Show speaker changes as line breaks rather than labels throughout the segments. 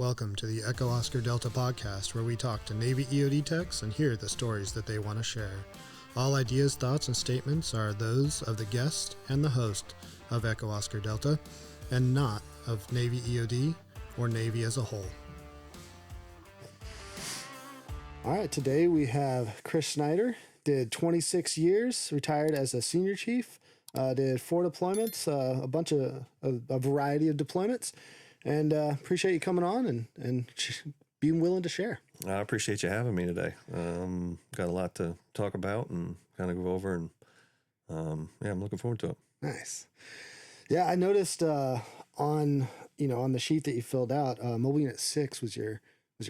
Welcome to the Echo Oscar Delta podcast, where we talk to Navy EOD techs and hear the stories that they want to share. All ideas, thoughts, and statements are those of the guest and the host of Echo Oscar Delta, and not of Navy EOD or Navy as a whole. All right, today we have Chris Schneider. Did 26 years, retired as a senior chief, did 4 deployments, a variety of deployments, and appreciate you coming on and being willing to share.
I appreciate you having me today. Got a lot to talk about and kind of go over, and I'm looking forward to it.
Nice. Yeah, I noticed on the sheet that you filled out, Mobile Unit 6 was your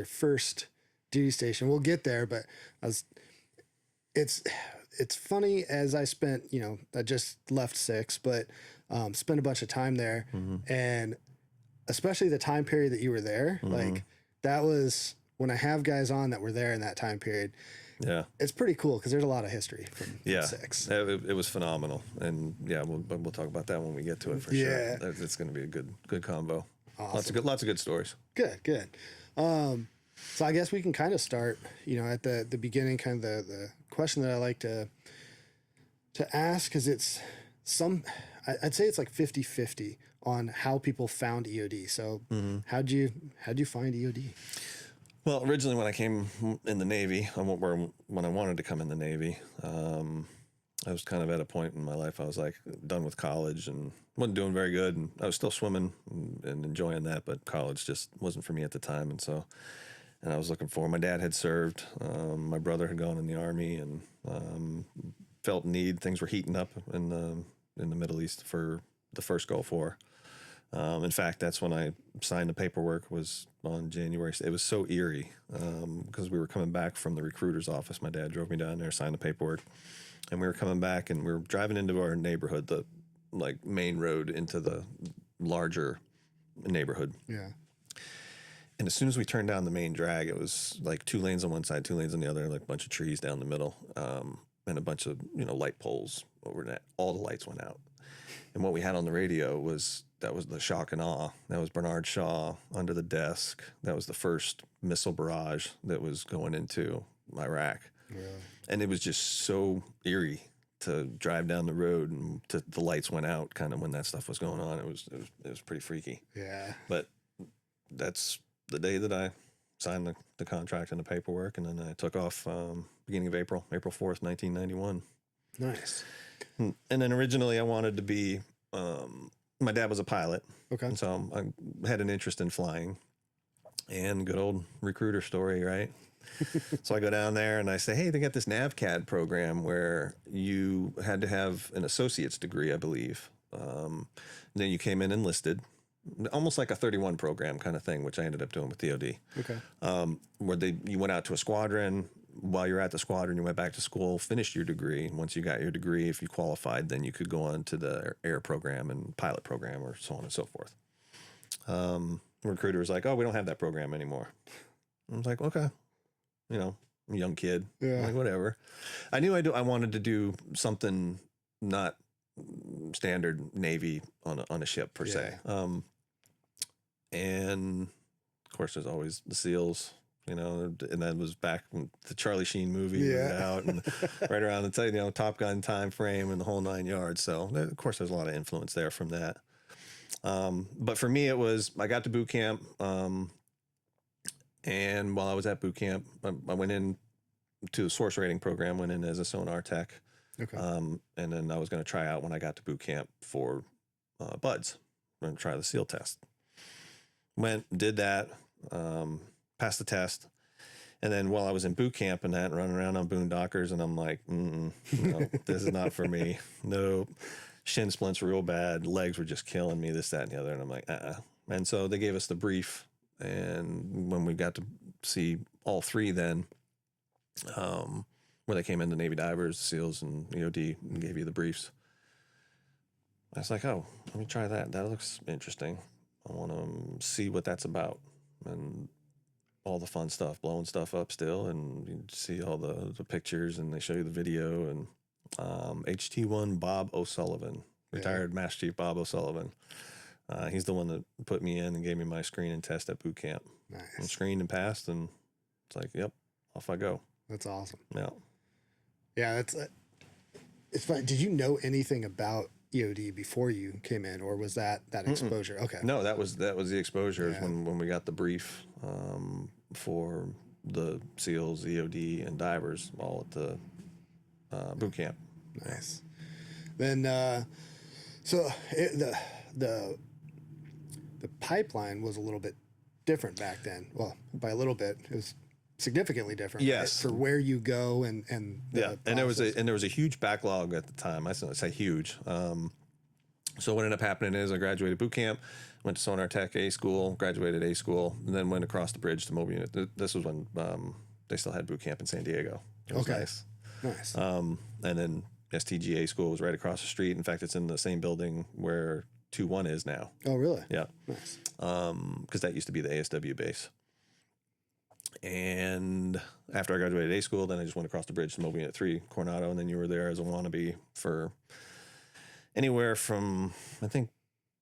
first duty station. We'll get there, but it's funny, as I spent, I just left 6, but spent a bunch of time there, and especially the time period that you were there, like that was when I have guys on that were there in that time period. Yeah, it's pretty cool because there's a lot of history from 6.
It was phenomenal, and we'll talk about that when we get to it for sure. It's going to be a good combo. Awesome. Lots of good stories.
Good. So I guess we can kind of start, at the beginning, kind of the question that I like to ask, because I'd say it's like 50-50 on how people found EOD. So how'd you find EOD?
Well, originally when I came in the Navy, when I wanted to come in the Navy, I was kind of at a point in my life, I was like done with college and wasn't doing very good. And I was still swimming and enjoying that, but college just wasn't for me at the time. And I was looking my dad had served, my brother had gone in the Army, and felt need. Things were heating up in the Middle East for the first Gulf War. In fact, that's when I signed the paperwork, was on January. It was so eerie because we were coming back from the recruiter's office. My dad drove me down there, signed the paperwork, and we were coming back, and we were driving into our neighborhood, the main road into the larger neighborhood. Yeah. And as soon as we turned down the main drag, it was like 2 lanes on one side, 2 lanes on the other, like a bunch of trees down the middle, and a bunch of light poles over that. All the lights went out, and what we had on the radio was the shock and awe. That was Bernard Shaw under the desk. That was the first missile barrage that was going into Iraq. Yeah. And it was just so eerie to drive down the road and the lights went out kind of when that stuff was going on. It was pretty freaky. Yeah. But that's the day that I signed the contract and the paperwork, and then I took off beginning of April 4th, 1991.
Nice.
And then originally I wanted to be, my dad was a pilot. Okay. And so I had an interest in flying, and good old recruiter story, right? So I go down there and I say, hey, they got this NavCAD program where you had to have an associate's degree, I believe. Then you came in enlisted, almost like a 31 program kind of thing, which I ended up doing with DOD. Okay. Where you went out to a squadron. While you're at the squadron, you went back to school, finished your degree. And once you got your degree, if you qualified, then you could go on to the air program and pilot program, or so on and so forth. The recruiter was like, oh, we don't have that program anymore. I was like, okay. I'm a young kid. Yeah. I'm like, whatever. I knew I wanted to do something not standard Navy on a ship per se. And of course, there's always the SEALs. And that was back when the Charlie Sheen movie was out, and right around the Top Gun time frame and the whole 9 yards. So of course there's a lot of influence there from that. But for me, it was, I got to boot camp, and while I was at boot camp, I went in to the source rating program, went in as a sonar tech. Okay. And then I was going to try out when I got to boot camp for BUDS. I'm going to try the SEAL test. Went, did that. Passed the test, and then while I was in boot camp and that, running around on boondockers, and I'm like, no, this is not for me. Nope. Shin splints real bad. Legs were just killing me, this, that, and the other. And I'm like, And so they gave us the brief, and when we got to see all 3 then, where they came in, the Navy divers, SEALs, and EOD, and gave you the briefs, I was like, oh, let me try that. That looks interesting. I want to see what that's about. And all the fun stuff, blowing stuff up still, and you see all the pictures, and they show you the video, and HT1 Bob O'Sullivan, retired Master Chief Bob O'Sullivan, He's the one that put me in and gave me my screen and test at boot camp.
Nice.
And screened and passed, and it's like, yep, off I go.
That's awesome.
Yeah.
Yeah, that's it's fun. Did you know anything about EOD before you came in, or was that exposure? Okay.
No, that was the exposure when we got the brief for the SEALs, EOD, and divers all at the boot camp.
Nice. Then, the pipeline was a little bit different back then. Well, by a little bit, it was significantly different.
Yes.
Right? For where you go and
yeah, and there was a huge backlog at the time. I say huge. So what ended up happening is I graduated boot camp, went to Sonar Tech A school, graduated A school, and then went across the bridge to Mobile Unit. This was when they still had boot camp in San Diego. It was nice.
Nice.
And then STGA school was right across the street. In fact, it's in the same building where 2-1 is now.
Oh, really?
Yeah.
Nice.
Because that used to be the ASW base. And after I graduated A school, then I just went across the bridge to Mobile Unit 3, Coronado, and then you were there as a wannabe for anywhere from, I think,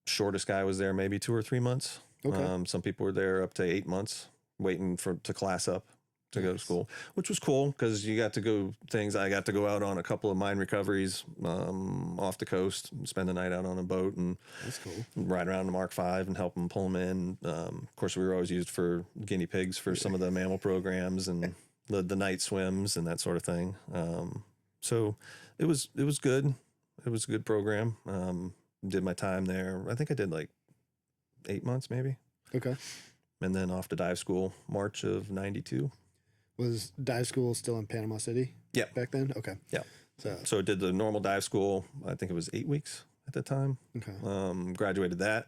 shortest guy was there maybe 2 or 3 months.
Okay.
Some people were there up to 8 months waiting to class up to go to school, which was cool because you got to go things. I got to go out on a couple of mine recoveries off the coast, spend the night out on a boat, and
That's cool.
ride around the Mark V and help them pull them in. Of course, we were always used for guinea pigs for some of the mammal programs and the night swims and that sort of thing. So it was good. It was a good program. Did my time there. I think I did like 8 months maybe.
Okay.
And then off to dive school, March of '92.
Was dive school still in Panama City?
Yeah.
Back then? Okay.
Yeah.
So
I did the normal dive school. I think it was 8 weeks at the time.
okay.
Graduated that,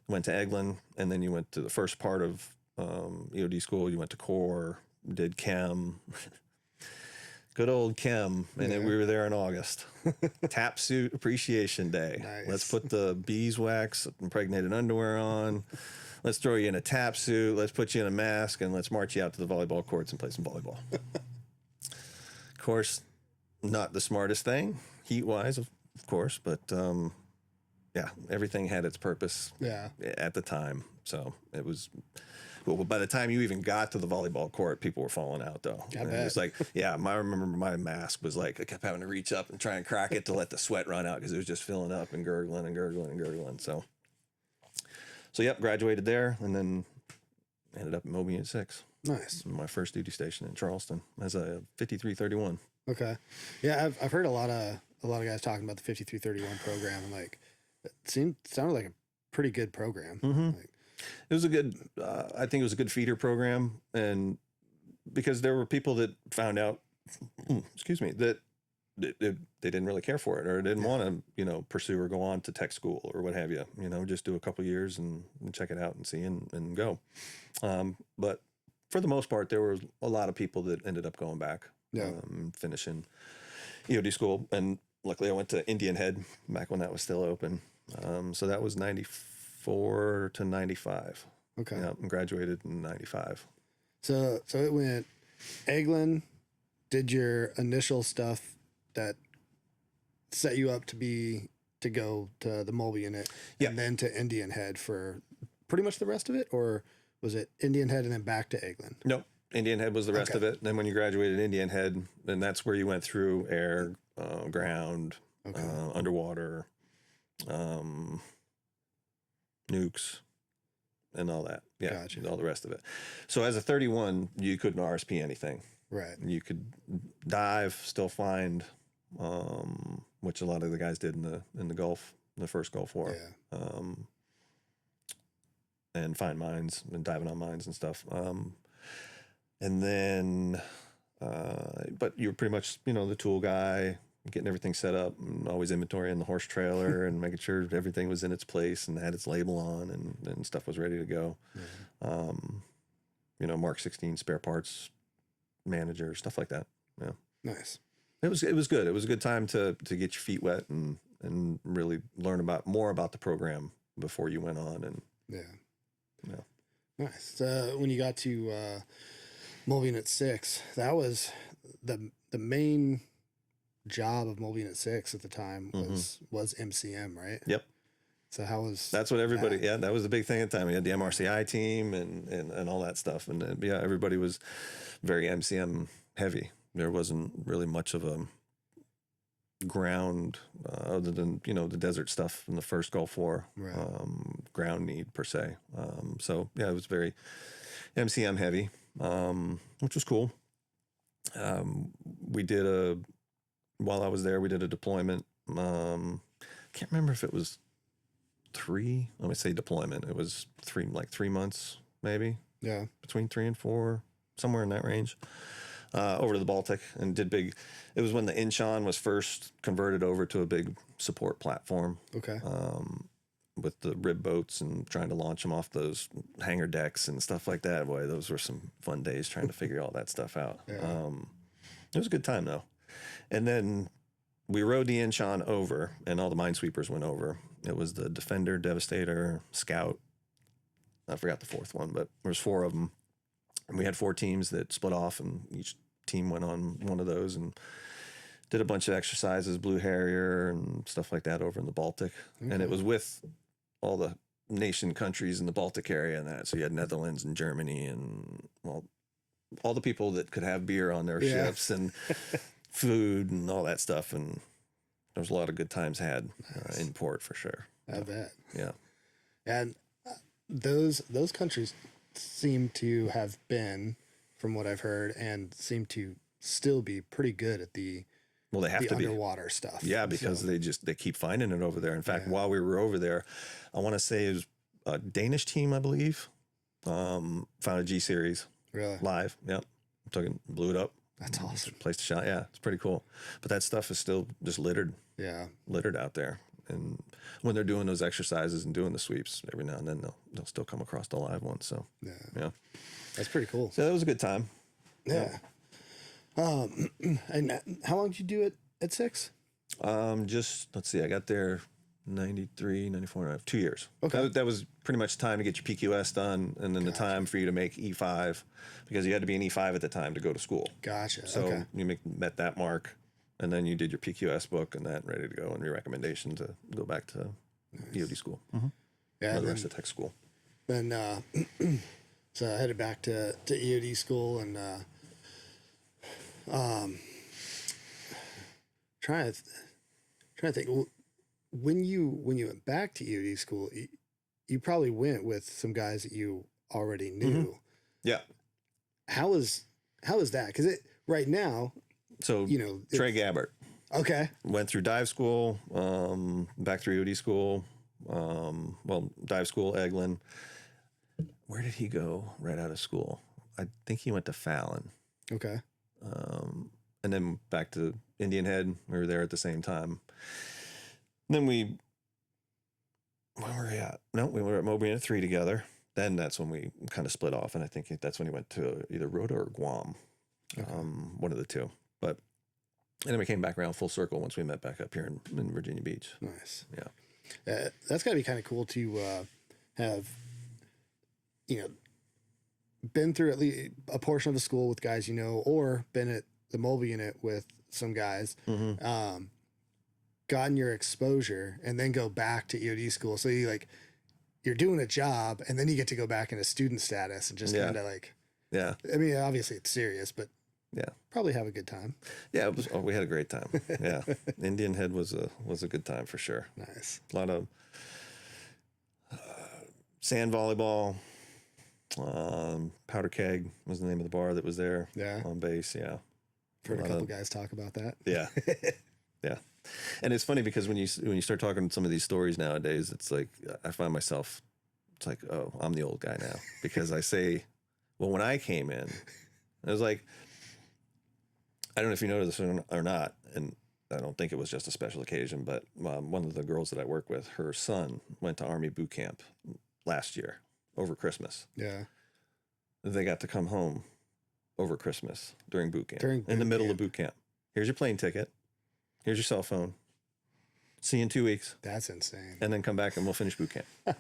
went to Eglin, and then you went to the first part of EOD school. You went to core, did chem. Good old chem. And then we were there in August. Tap suit appreciation day.
Nice.
Let's put the beeswax impregnated underwear on. Let's throw you in a tap suit. Let's put you in a mask, and let's march you out to the volleyball courts and play some volleyball. Of course, not the smartest thing, heat-wise, of course, but yeah, everything had its purpose at the time. So it was... Well, by the time you even got to the volleyball court, people were falling out, though.
I bet.
It's like, I remember my mask was like, I kept having to reach up and try and crack it to let the sweat run out because it was just filling up and gurgling and gurgling and gurgling. So yep, graduated there and then ended up in Mobile Unit 6.
Nice.
My first duty station in Charleston as a 5331.
Okay. Yeah, I've heard a lot of guys talking about the 5331 program, and like it sounded like a pretty good program.
Mm-hmm.
Like,
it was a good, I think it was a good feeder program, and because there were people that found out, excuse me, that they didn't really care for it or didn't want to, pursue or go on to tech school or what have you, just do a couple years and check it out and see and go. But for the most part, there were a lot of people that ended up going back, finishing EOD school. And luckily I went to Indian Head back when that was still open. So that was 94 to 95.
Okay.
Yeah, and graduated in 95.
So it went Eglin, did your initial stuff that set you up to go to the mobile unit, and then to Indian Head for pretty much the rest of it, or was it Indian Head and then back to Eglin?
Nope. Indian Head was the rest of it. And then when you graduated Indian Head, then that's where you went through air, ground, underwater, nukes, and all that. Yeah,
Gotcha.
All the rest of it. So as a 31, you couldn't RSP anything.
Right.
You could dive, still find, which a lot of the guys did in the Gulf, the first Gulf War.
Yeah.
And find mines and diving on mines and stuff. And then, but you're pretty much, the tool guy, getting everything set up, and always inventory in the horse trailer and making sure everything was in its place and had its label on and stuff was ready to go. Mm-hmm. Mark 16 spare parts manager, stuff like that. Yeah.
Nice.
It was good. It was a good time to get your feet wet and really learn more about the program before you went on. And
yeah. Nice. So when you got to Mobile Unit 6, that was the main job of Mobile Unit 6 at the time was MCM, right?
Yep.
So how was
That's what everybody,
that?
yeah, that was the big thing at the time. We had the MRCI team and all that stuff. And yeah, everybody was very MCM heavy. There wasn't really much of a ground other than, the desert stuff in the first Gulf War,
Right.
ground need per se. So yeah, it was very MCM heavy, which was cool. While I was there, we did a deployment. Can't remember if it was let me say deployment. It was 3 months, maybe
Yeah.
between 3 and 4, somewhere in that range, over to the Baltic, and it was when the Incheon was first converted over to a big support platform,
Okay.
with the rib boats and trying to launch them off those hangar decks and stuff like that. Boy, those were some fun days trying to figure all that stuff out.
Yeah.
It was a good time though. And then we rode the Incheon over, and all the minesweepers went over. It was the Defender, Devastator, Scout. I forgot the fourth one, but there was 4 of them. And we had 4 teams that split off, and each team went on one of those and did a bunch of exercises, Blue Harrier and stuff like that over in the Baltic.
Okay.
And it was with all the nation countries in the Baltic area and that. So you had Netherlands and Germany and, well, all the people that could have beer on their ships and food and all that stuff. And there was a lot of good times had in port for sure.
I bet.
Yeah.
And those countries seem to have been, from what I've heard, and seem to still be pretty good at the
Well, they have to be
underwater stuff.
Yeah, because they keep finding it over there. In fact, while we were over there, I want to say it was a Danish team, I believe, found a G series
Really?
live. Yep, blew it up.
That's awesome.
Place to shot. Yeah, it's pretty cool. But that stuff is still just littered out there. And when they're doing those exercises and doing the sweeps, every now and then they'll still come across the live ones. So yeah,
that's pretty cool.
So that was a good time.
Yeah. And how long did you do it at 6?
Just let's see. I got there 93, 94, 2 years.
Okay.
That was pretty much time to get your PQS done, and then the time for you to make E5, because you had to be an E5 at the time to go to school.
Gotcha.
So you met that mark, and then you did your PQS book and that, ready to go, and your recommendation to go back to EOD school. Mm-hmm.
Yeah.
The rest of tech school.
Then, so I headed back to EOD school and trying to think. When you went back to EOD school, you probably went with some guys that you already knew.
Mm-hmm. Yeah.
How is that? Because right now,
so Trey Gabbert.
Okay.
Went through dive school, back through EOD school. Dive school, Eglin. Where did he go right out of school? I think he went to Fallon.
Okay.
And then back to Indian Head. We were there at the same time. Then where were we at? No, we were at Moby at 3 together. Then that's when we kind of split off, and I think that's when he went to either Rota or Guam, one of the two. And then we came back around full circle once we met back up here in Virginia Beach.
Nice.
Yeah.
That's got to be kind of cool to have, been through at least a portion of the school with guys or been at the mobile unit with some guys, gotten your exposure, and then go back to EOD school. So you're doing a job, and then you get to go back into student status and just kind of I mean, obviously it's serious, but probably have a good time.
Yeah, we had a great time. Yeah, Indian Head was a good time for sure.
Nice.
A lot of sand volleyball. Powder Keg was the name of the bar that was there.
Yeah.
On base. Yeah.
Heard a couple guys talk about that.
Yeah. Yeah. And it's funny because when you start talking some of these stories nowadays, it's like I find myself, it's like, oh, I'm the old guy now, because I say, well, when I came in, I was like, I don't know if you know this or not, and I don't think it was just a special occasion, but one of the girls that I work with, her son went to Army boot camp last year over Christmas.
Yeah.
They got to come home over Christmas during boot camp,
During
in the
boot
middle
camp.
of boot camp. Here's your plane ticket. Here's your cell phone. See you in 2 weeks.
That's insane.
And then come back and we'll finish boot camp. That's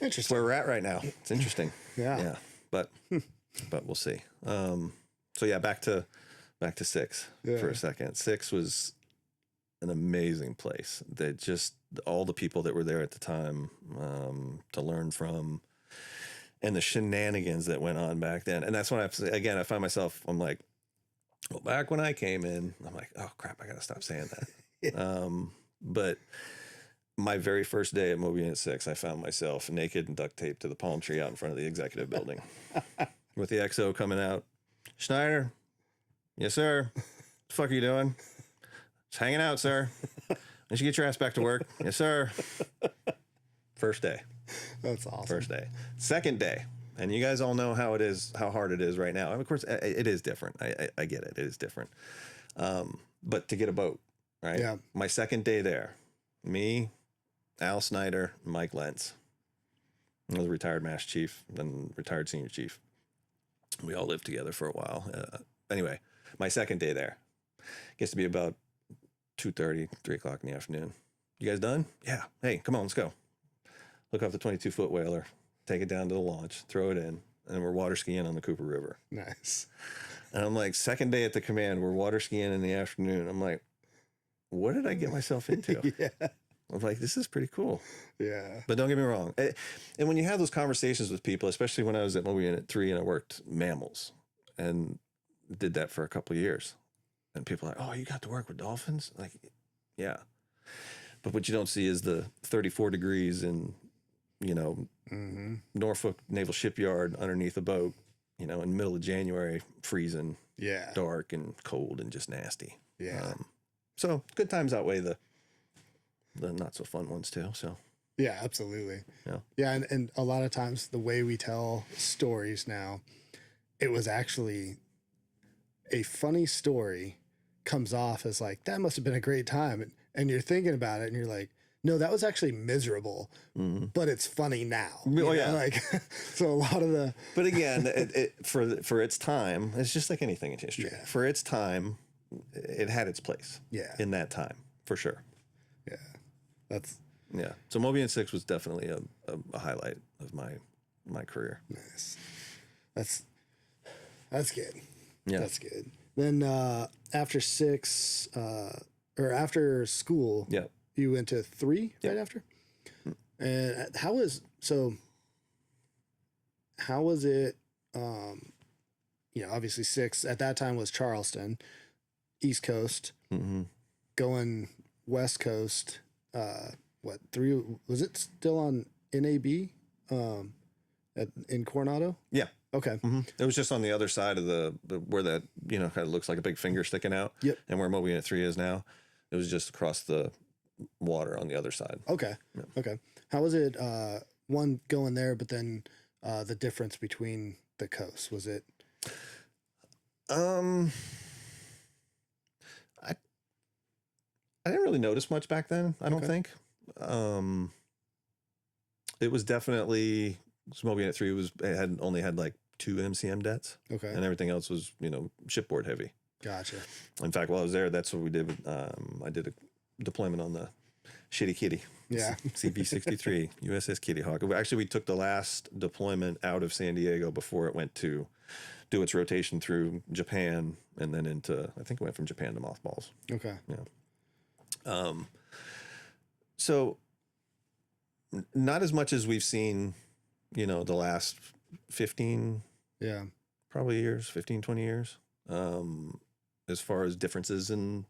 Interesting.
where we're at right now. It's interesting.
Yeah.
But we'll see. So yeah, back to 6 for a second. 6 was an amazing place. That just all the people that were there at the time to learn from, and the shenanigans that went on back then. And that's when I find myself, I'm like, well, back when I came in, I'm like, oh crap, I got to stop saying that. But my very first day at Mobile Unit 6, I found myself naked and duct taped to the palm tree out in front of the executive building with the XO coming out. Schneider, yes, sir. What the fuck are you doing? Just hanging out, sir. You should get your ass back to work. Yes, sir. First day.
That's awesome.
First day. Second day. And you guys all know how it is, how hard it is right now. And of course, it is different. I get it. It is different. But to get a boat, right?
Yeah.
My second day there, me, Al Snyder, Mike Lentz. I was a retired master chief, then retired senior chief. We all lived together for a while. Anyway, my second day there gets to be about 2:30, 3 o'clock in the afternoon. You guys done? Yeah. Hey, come on, let's go. Look off the 22-foot whaler, take it down to the launch, throw it in, and we're water skiing on the Cooper River.
Nice.
And I'm like, second day at the command, we're water skiing in the afternoon. I'm like, what did I get myself into?
Yeah.
I'm like, this is pretty cool.
Yeah.
But don't get me wrong. And when you have those conversations with people, especially when I was at Mobile Unit 3 and I worked mammals and did that for a couple of years, and people are like, oh, you got to work with dolphins? Like, yeah. But what you don't see is the 34 degrees in, Norfolk Naval Shipyard underneath a boat, in the middle of January, freezing,
Yeah.
dark and cold and just nasty.
Yeah.
So good times outweigh the not so fun ones too. So
Yeah, absolutely.
yeah.
Yeah. And a lot of times the way we tell stories now, it was actually a funny story comes off as like, that must have been a great time. And you're thinking about it and you're like, no, that was actually miserable, but it's funny now.
Yeah.
Like, so a lot of the,
But again, for its time, it's just like anything in history.
Yeah.
For its time, it had its place.
Yeah.
In that time, for sure.
yeah, that's
Yeah. So Mobile Unit 6 was definitely a highlight of my career.
nice. That's good.
Yeah.
That's good. Then, after 6, or after school,
Yeah.
you went to 3 right after. And how was it? Obviously 6 at that time was Charleston, East Coast, going West Coast. 3 was it still on NAB? In Coronado?
Yeah.
Okay.
It was just on the other side of the where that, kind of looks like a big finger sticking out.
Yep.
And where Mobile Unit 3 is now. It was just across the water on the other side.
Okay.
Yeah.
Okay. How was it? One going there, but then the difference between the coasts, was it?
I didn't really notice much back then. I don't think. It was definitely Mobile Unit 3 only had like 2 MCM debts.
Okay.
And everything else was shipboard heavy.
Gotcha.
In fact, while I was there, that's what we did. I did a deployment on the Shitty Kitty.
Yeah.
CP-63 USS Kitty Hawk. Actually, we took the last deployment out of San Diego before it went to do its rotation through Japan and then I think it went from Japan to mothballs.
Okay.
Yeah. So not as much as we've seen, the last 15,
Yeah.
probably years, 15, 20 years. As far as differences in,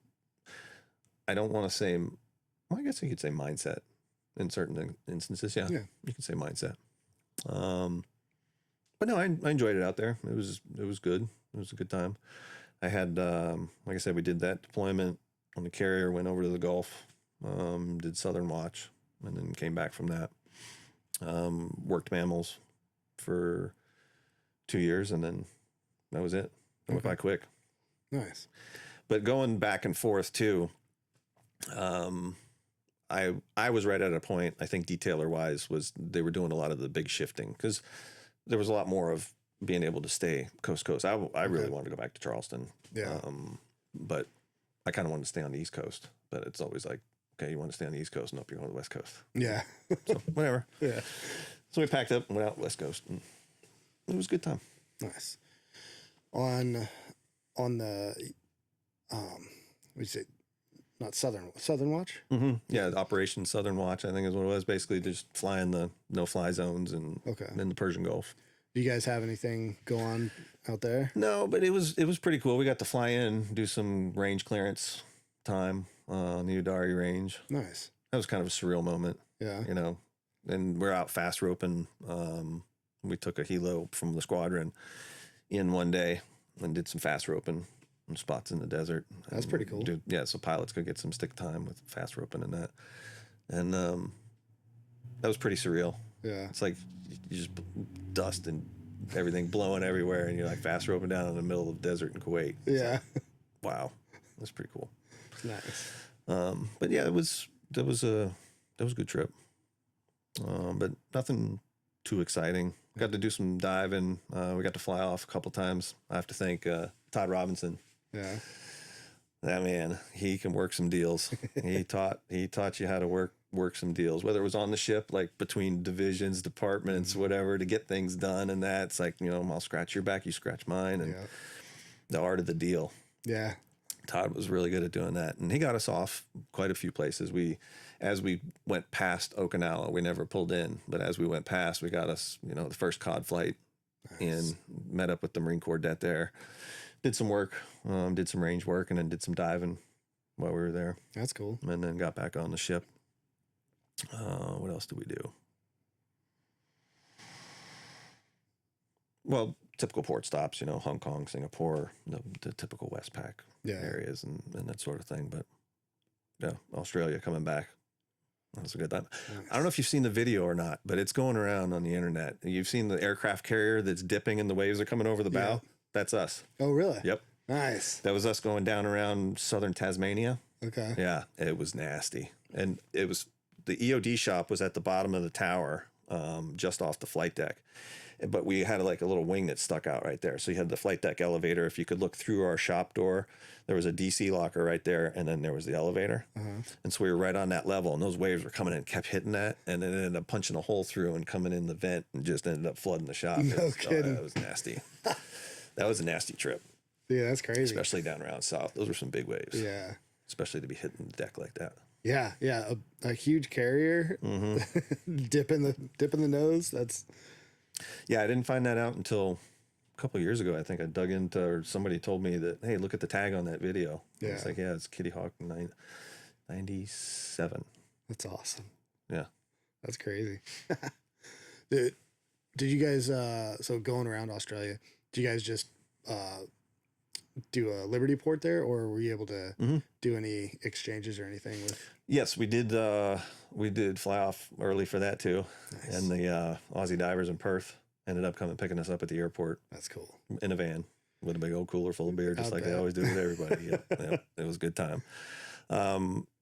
I don't want to say, well, I guess you could say mindset in certain instances. Yeah. You can say mindset. But no, I enjoyed it out there. It was good. It was a good time. I had, like I said, we did that deployment on the carrier, went over to the Gulf, did Southern Watch, and then came back from that. Worked mammals for 2 years, and then that was it. It went by quick.
Nice.
But going back and forth too, I was right at a point, I think detailer wise, was they were doing a lot of the big shifting because there was a lot more of being able to stay coast to coast. I really wanted to go back to Charleston.
Yeah.
But I kind of wanted to stay on the East Coast. But it's always like, okay, you want to stay on the East Coast? Nope, you're going to the West Coast.
Yeah.
So whatever.
Yeah.
So we packed up and went out West Coast. And it was a good time.
Nice. On the, what do you say, not Southern Watch.
Yeah, Operation Southern Watch, I think is what it was. Basically, just flying the no-fly zones and in the Persian Gulf.
Do you guys have anything go on out there?
No, but it was pretty cool. We got to fly in, do some range clearance time on the Udari range.
Nice.
That was kind of a surreal moment.
Yeah.
You know, and we're out fast roping. We took a helo from the squadron in one day and did some fast roping in spots in the desert.
That's pretty cool.
Yeah, so pilots could get some stick time with fast roping and that. And that was pretty surreal.
Yeah.
It's like you just dust and everything blowing everywhere, and you're like fast roping down in the middle of the desert in Kuwait.
Yeah.
Like, wow, that's pretty cool.
Nice.
But yeah, that was a good trip. But nothing too exciting. Got to do some diving. We got to fly off a couple times. I have to thank Todd Robinson.
Yeah.
That man, he can work some deals. he taught you how to work some deals, whether it was on the ship, like between divisions, departments, whatever, to get things done. And that's like, you know, I'll scratch your back, you scratch mine, and the art of the deal.
Yeah.
Todd was really good at doing that, and he got us off quite a few places. As we went past Okinawa, we never pulled in, but as we went past, we got us, you know, the first COD flight, and met up with the Marine Corps det there, did some work, did some range work, and then did some diving while we were there.
That's cool.
And then got back on the ship. What else did we do? Well, typical port stops, you know, Hong Kong, Singapore, the typical Westpac areas and that sort of thing. But yeah, Australia coming back. That was a good time. Nice. I don't know if you've seen the video or not, but it's going around on the internet. You've seen the aircraft carrier that's dipping and the waves are coming over the bow? Yeah. That's us.
Oh, really?
Yep.
Nice.
That was us going down around southern Tasmania.
Okay.
Yeah, it was nasty. And it was, the EOD shop was at the bottom of the tower, just off the flight deck. But we had like a little wing that stuck out right there. So you had the flight deck elevator. If you could look through our shop door, there was a DC locker right there, and then there was the elevator. And so we were right on that level, and those waves were coming in and kept hitting that, and then it ended up punching a hole through and coming in the vent and just ended up flooding the shop.
No kidding.
That was nasty. That was a nasty trip.
Yeah, that's crazy.
Especially down around south. Those were some big waves.
Yeah.
Especially to be hitting the deck like that.
Yeah, yeah. A huge carrier dipping the nose. That's...
Yeah, I didn't find that out until a couple of years ago. I think I dug into, or somebody told me that, hey, look at the tag on that video. Yeah. It's like, yeah, it's Kitty Hawk 97.
That's awesome.
Yeah.
That's crazy. Did you guys, so going around Australia, did you guys just do a Liberty port there, or were you able to do any exchanges or anything with?
Yes, we did. We did fly off early for that too. Nice. And the Aussie divers in Perth ended up coming picking us up at the airport.
That's cool. In
a van with a big old cooler full of beer, just like they always do with everybody. Yeah, it was a good time.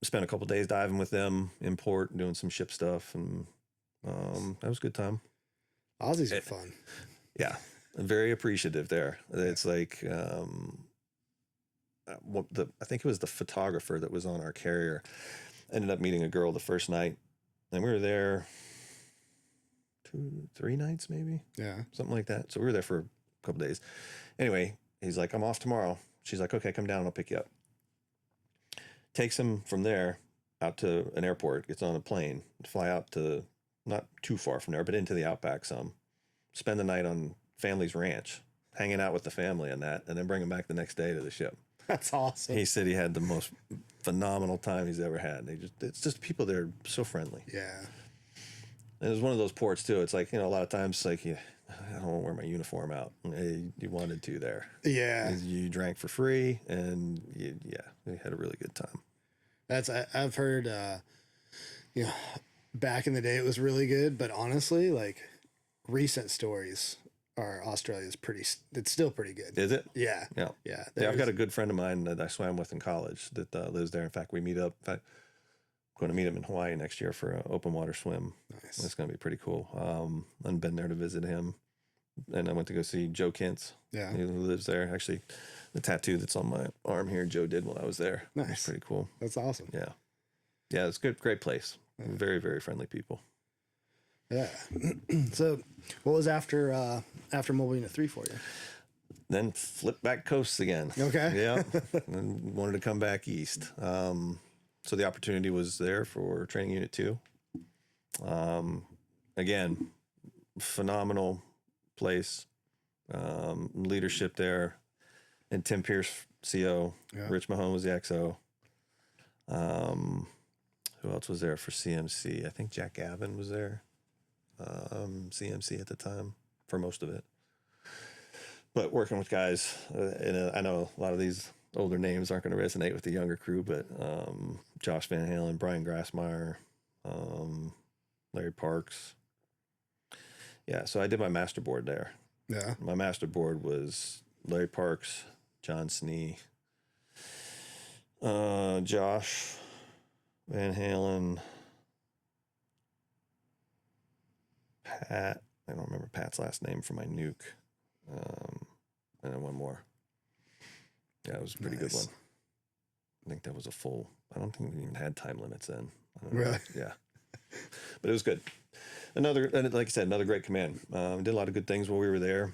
Spent a couple days diving with them in port, doing some ship stuff, and that was a good time.
Aussies are fun.
Yeah, very appreciative there. It's like I think it was the photographer that was on our carrier. Ended up meeting a girl the first night, and we were there 2-3 nights, maybe. Yeah, something like that. So we were there for a couple days. Anyway, he's like, "I'm off tomorrow." She's like, "Okay, come down. I'll pick you up." Takes him from there out to an airport. Gets on a plane, fly out to not too far from there, but into the outback some. Spend the night on family's ranch, hanging out with the family and that, and then bring him back the next day to the ship.
That's awesome.
He said he had the most phenomenal time he's ever had. It's just people that are so friendly.
Yeah.
And it was one of those ports too. It's like, you know, a lot of times like, I don't want to wear my uniform out. You wanted to there.
Yeah.
You drank for free, and you had a really good time.
I've heard, you know, back in the day it was really good, but honestly, like recent stories are Australia's it's still pretty good.
Is it?
Yeah.
Yeah.
Yeah.
Yeah. I've got a good friend of mine that I swam with in college that lives there. In fact, we meet up. In fact, I'm going to meet him in Hawaii next year for an open water swim.
Nice.
It's going to be pretty cool. I've been there to visit him. And I went to go see Joe Kintz.
Yeah.
Who lives there. Actually, the tattoo that's on my arm here, Joe did while I was there.
Nice.
It's pretty cool.
That's awesome.
Yeah. Yeah, it's good. Great place. Yeah. Very, very friendly people.
Yeah. So what was after Mobile Unit 3 for you?
Then flip back coast again.
Okay.
Yeah. And wanted to come back east. So the opportunity was there for training unit 2. Again, phenomenal place, leadership there, and Tim Pierce, CO.
Yeah.
Rich Mahone was the XO. Who else was there for CMC? I think Jack Gavin was there. CMC at the time for most of it. But working with guys, I know a lot of these older names aren't going to resonate with the younger crew, but Josh Van Halen, Brian Grassmeyer, Larry Parks. Yeah, so I did my master board there.
Yeah.
My master board was Larry Parks, John Snee, Josh Van Halen, Pat. I don't remember Pat's last name for my nuke. And then one more. Yeah, it was a pretty good one. I think that was a full. I don't think we even had time limits then. I don't know.
Really?
Yeah. But it was good. Like I said, another great command. Did a lot of good things while we were there.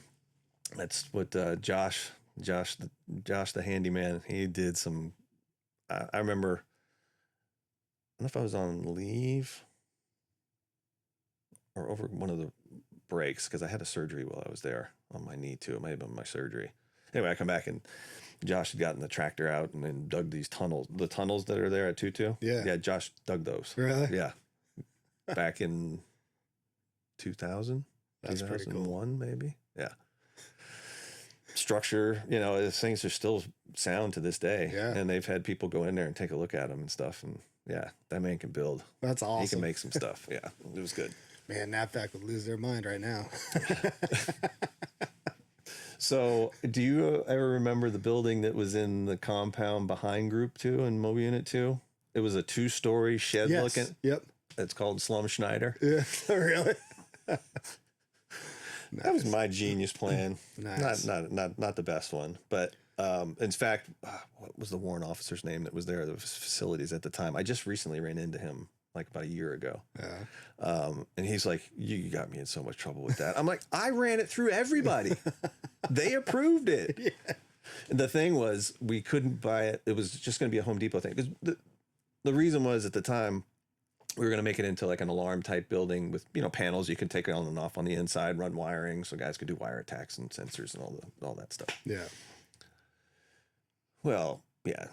That's what Josh the handyman. He did some. I remember. I don't know if I was on leave or over one of the breaks because I had a surgery while I was there on my knee too. It might have been my surgery. Anyway, I come back and Josh had gotten the tractor out and then dug these tunnels. The tunnels that are there at 2-2.
Yeah.
Yeah, Josh dug those.
Really?
Yeah. Back in 2000.
That's pretty cool.
2001, maybe. Yeah. Structure, these things are still sound to this day.
Yeah.
And they've had people go in there and take a look at them and stuff. And yeah, that man can build.
That's awesome.
He can make some stuff. Yeah. It was good.
Man, NAVFAC would lose their mind right now.
So, do you ever remember the building that was in the compound behind Group 2 and Mobile Unit 2? It was a 2-story shed looking.
Yep.
It's called Slum Schneider.
Yeah. Really?
That was my genius plan.
Nice.
Not the best one, but in fact, what was the warrant officer's name that was there? The facilities at the time. I just recently ran into him like about a year ago.
Yeah.
And he's like, you got me in so much trouble with that. I'm like, I ran it through everybody. They approved it. Yeah. And the thing was, we couldn't buy it. It was just going to be a Home Depot thing. Because the reason was at the time, we were going to make it into like an alarm type building with, panels you can take on and off on the inside, run wiring so guys could do wire attacks and sensors and all that stuff.
Yeah.
Well, yeah.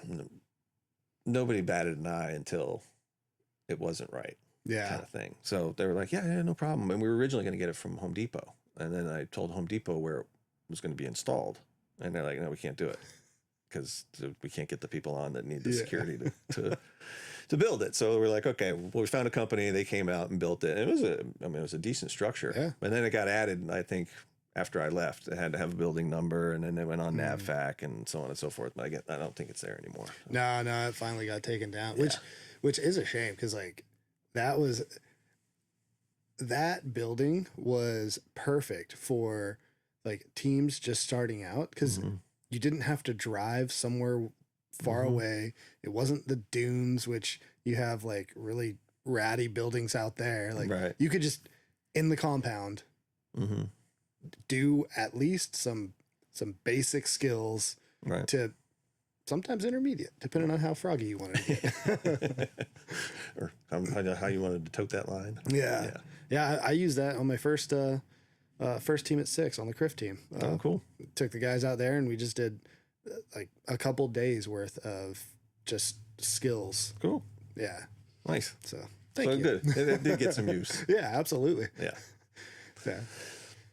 Nobody batted an eye until it wasn't right.
Yeah.
Kind of thing. So they were like, yeah, no problem. And we were originally going to get it from Home Depot. And then I told Home Depot where it was going to be installed. And they're like, no, we can't do it because we can't get the people on that need the security to build it. So we're like, okay, well, we found a company. They came out and built it. And it was a decent structure.
Yeah.
And then it got added, I think, after I left. It had to have a building number, and then they went on NAVFAC and so on and so forth. But I don't think it's there anymore.
No, it finally got taken down,
Yeah.
which is a shame because like that building was perfect for like teams just starting out because you didn't have to drive somewhere far away. It wasn't the dunes, which you have like really ratty buildings out there. Like you could just in the compound do at least some basic skills to sometimes intermediate, depending on how froggy you wanted to get.
Or how you wanted to tote that line.
Yeah. I used that on my first team at 6 on the CRIF team.
Oh, cool.
Took the guys out there and we just did like a couple days worth of just skills.
Cool.
Yeah.
Nice.
So thank you.
Good. It did get some use.
Yeah, absolutely.
Yeah.
Yeah.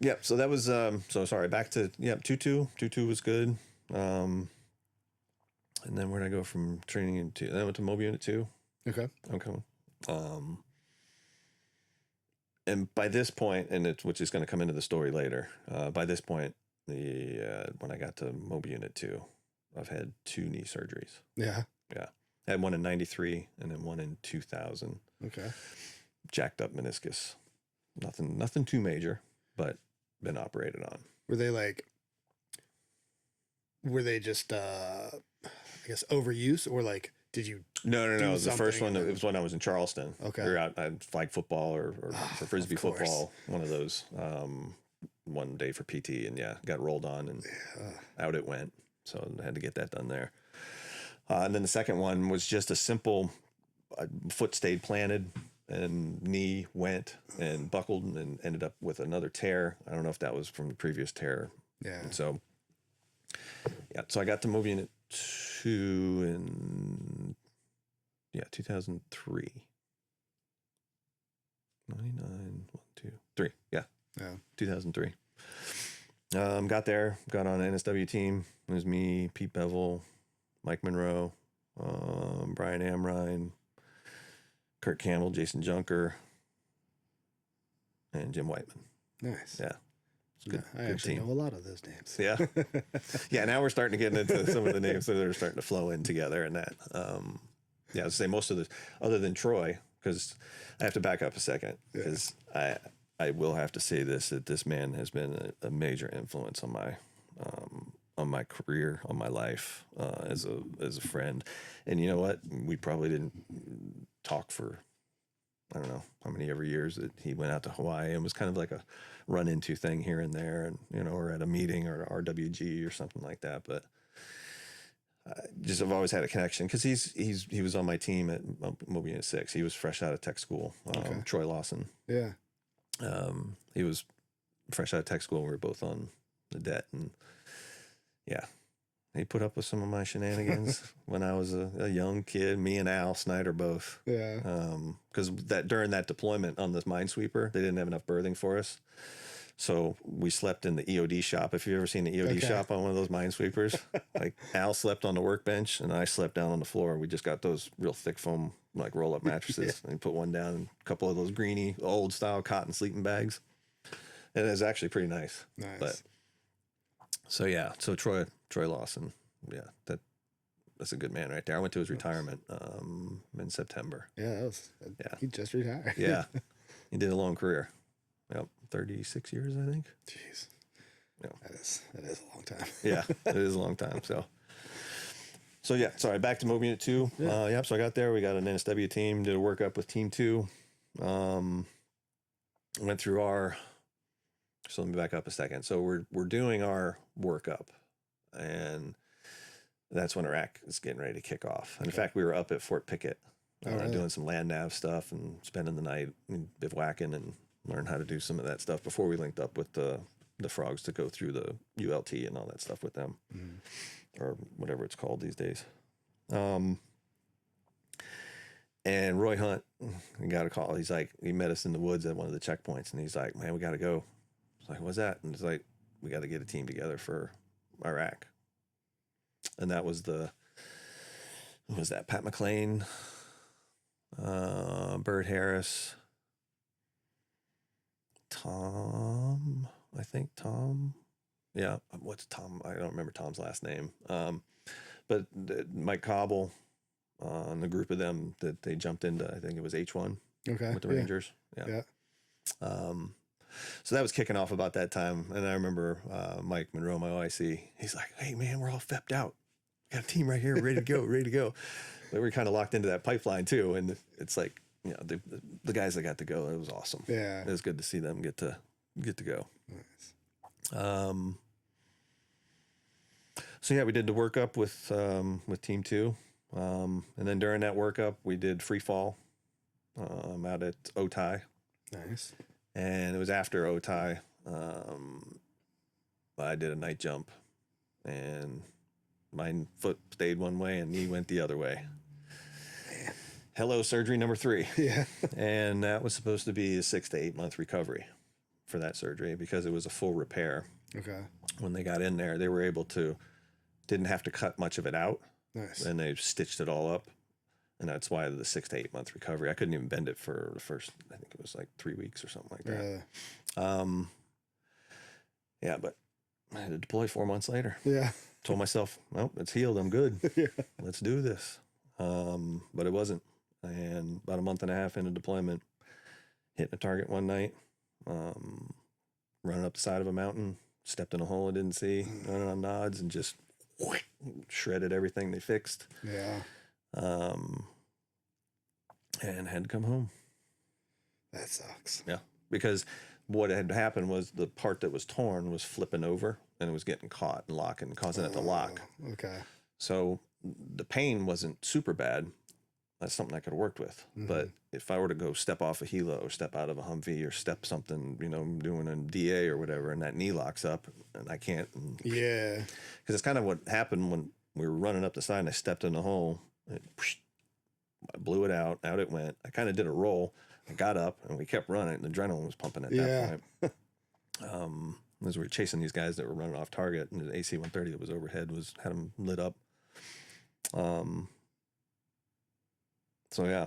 Yep. So that was, so sorry, back to, 2-2. 2-2 was good. And then where did I go from training into, then I went to Mobile Unit 2.
Okay.
And by this point, which is going to come into the story later, by this point, when I got to Mobile Unit 2, I've had 2 knee surgeries.
Yeah.
Yeah. I had one in 93 and then one in 2000.
Okay.
Jacked up meniscus. Nothing too major, but been operated on.
Were they just, I guess, overuse or like, did you?
No. The first one, it was when I was in Charleston.
Okay.
We were out at flag football or for Frisbee football, one of those, one day for PT, and got rolled on and out it went. So I had to get that done there. And then the second one was just a simple foot stayed planted and knee went and buckled and ended up with another tear. I don't know if that was from the previous tear.
Yeah.
And so, yeah. So I got to Move Unit 2 in, 2003. 99, 1, 2, 3. Yeah. 2003. Got there, got on an NSW team. It was me, Pete Bevel, Mike Monroe, Brian Amrine, Kurt Campbell, Jason Junker, and Jim Whiteman.
Nice.
Yeah.
Good, I actually know a lot of those names.
Yeah. Yeah. Now we're starting to get into some of the names that are starting to flow in together and that. Yeah. I would say most of the, other than Troy, because I have to back up a second, because I will have to say this, that this man has been a major influence on my career, on my life, as a friend. And you know what? We probably didn't talk for, I don't know how many ever years that he went out to Hawaii, and was kind of like a run into thing here and there, and, or at a meeting or RWG or something like that. But I've always had a connection, because he was on my team at Mobile Unit 6. He was fresh out of tech school. Troy Lawson.
Yeah.
He was fresh out of tech school. We were both on the debt, and he put up with some of my shenanigans when I was a young kid. Me and Al Schneider both.
Yeah.
Because during that deployment on this minesweeper, they didn't have enough berthing for us. So we slept in the EOD shop. If you've ever seen the EOD shop on one of those minesweepers, like Al slept on the workbench and I slept down on the floor. We just got those real thick foam, like roll up mattresses, and put one down, and a couple of those greeny old style cotton sleeping bags. And it was actually pretty nice.
Nice.
But so Troy Lawson, that's a good man right there. I went to his retirement in September.
Yeah, he just retired.
Yeah, he did a long career. Yep, 36 years, I think.
Jeez.
Yeah.
That is a long time.
Yeah, it is a long time. So yeah, sorry, back to Mobile Unit 2.
Yeah.
So I got there. We got an NSW team, did a workup with Team 2. Went through so let me back up a second. So we're doing our workup, and that's when Iraq is getting ready to kick off. And in fact, we were up at Fort Pickett doing some land nav stuff and spending the night bivouacking and learn how to do some of that stuff before we linked up with the frogs to go through the ULT and all that stuff with them, or whatever it's called these days. And Roy Hunt, he got a call. He's like, he met us in the woods at one of the checkpoints, and he's like, "Man, we got to go." I was like, "What's that?" And he's like, "We got to get a team together for Iraq." And that was Pat McLean, Bert Harris, Tom. Yeah, what's Tom? I don't remember Tom's last name. But Mike Cobble, and the group of them that they jumped into, I think it was H1 with the Rangers. Yeah. So that was kicking off about that time. And I remember Mike Monroe, my OIC, he's like, "Hey man, we're all fepped out. Got a team right here, ready to go. But we're kind of locked into that pipeline too. And it's like, the guys that got to go, it was awesome.
Yeah.
It was good to see them get to go.
Nice.
So yeah, we did the workup with Team 2. And then during that workup, we did free fall out at Otay.
Nice.
And it was after Otay. I did a night jump, and my foot stayed one way and knee went the other way.
Man.
Hello, surgery number 3.
Yeah.
And that was supposed to be a 6 to 8 month recovery for that surgery, because it was a full repair.
Okay.
When they got in there, they were able to, didn't have to cut much of it out.
Nice.
And they stitched it all up. And that's why the 6 to 8 month recovery. I couldn't even bend it for the first, I think it was like 3 weeks or something like that. Yeah, but I had to deploy 4 months later.
Yeah.
Told myself, well, it's healed. I'm good.
Yeah. Let's
do this. But it wasn't. And about a month and a half into deployment, hitting a target one night, running up the side of a mountain, stepped in a hole I didn't see, running on nods, and just shredded everything they fixed.
Yeah.
And had to come home.
That sucks.
Yeah. Because what had happened was the part that was torn was flipping over, and it was getting caught and locking, causing it to lock.
Okay.
So the pain wasn't super bad, that's something I could have worked with. But if I were to go step off a helo or step out of a Humvee or step something, you know, doing a DA or whatever, and that knee locks up and I can't.
Yeah.
Because it's kind of what happened when we were running up the side and I stepped in the hole. I blew it out. Out it went. I kind of did a roll. I got up and we kept running. And the adrenaline was pumping at that point. As we were chasing these guys that were running off target, and the AC-130 that was overhead had them lit up. So yeah,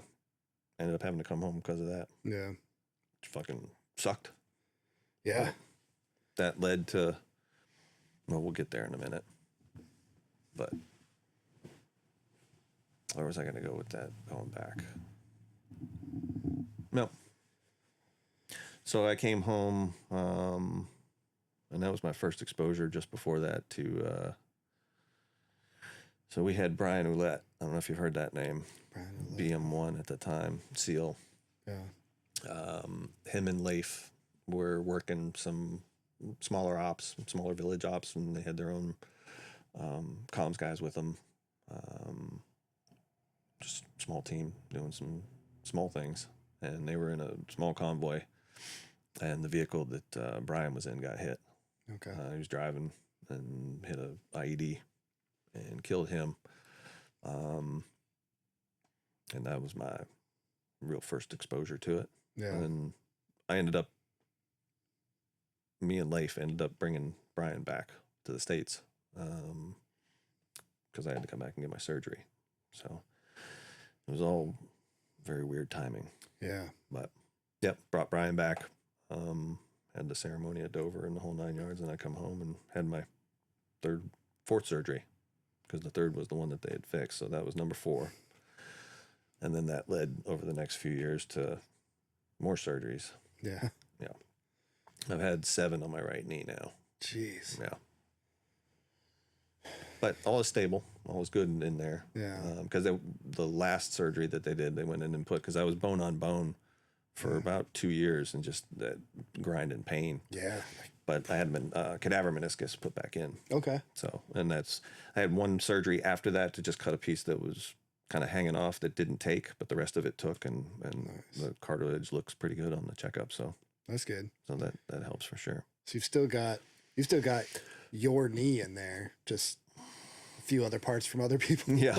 ended up having to come home because of that.
Yeah.
Which fucking sucked.
Yeah.
That led to, well, we'll get there in a minute. But where was I going to go with that going back? No. So I came home, and that was my first exposure just before that to, so we had Brian Ouellette. I don't know if you've heard that name.
Brian Ouellette.
BM1 at the time, SEAL.
Yeah.
Him and Leif were working some smaller ops, smaller village ops, and they had their own comms guys with them. Just small team doing some small things. And they were in a small convoy, and the vehicle that Brian was in got hit.
Okay.
He was driving and hit a IED and killed him. And that was my real first exposure to it.
Yeah.
And me and Leif ended up bringing Brian back to the States because I had to come back and get my surgery. So it was all very weird timing.
Yeah.
But, yep, brought Brian back. Had the ceremony at Dover and the whole 9 yards, and I come home and had my fourth surgery because the third was the one that they had fixed. So that was number 4. And then that led over the next few years to more surgeries.
Yeah.
Yeah. I've had 7 on my right knee now.
Jeez.
Yeah. But all is stable. All is good in there.
Yeah.
Because the last surgery that they did, they went in and put, because I was bone on bone for about 2 years and just that grind and pain.
Yeah.
But I had been cadaver meniscus put back in.
Okay.
So, and I had one surgery after that to just cut a piece that was kind of hanging off that didn't take, but the rest of it took, and
Nice.
the cartilage looks pretty good on the checkup. So
That's good.
So that helps for sure.
So you've still got your knee in there, just a few other parts from other people.
Yeah.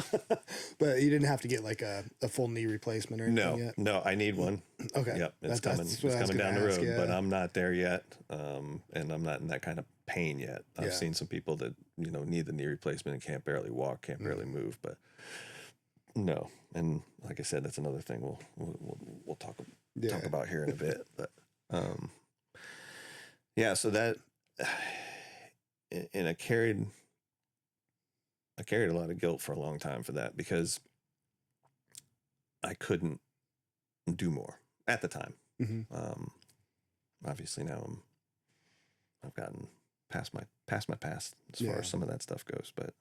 But you didn't have to get like a full knee replacement or anything yet?
No, I need one.
Okay.
Yep, it's coming. It's coming down the road, but I'm not there yet, and I'm not in that kind of pain yet. I've seen some people that need the knee replacement and can't barely walk, can't barely move, but no. And like I said, that's another thing we'll talk about here in a bit. But yeah, so that, and I carried a lot of guilt for a long time for that because I couldn't do more at the time.
Mm-hmm.
Obviously now I've gotten past my past as far as some of that stuff goes, but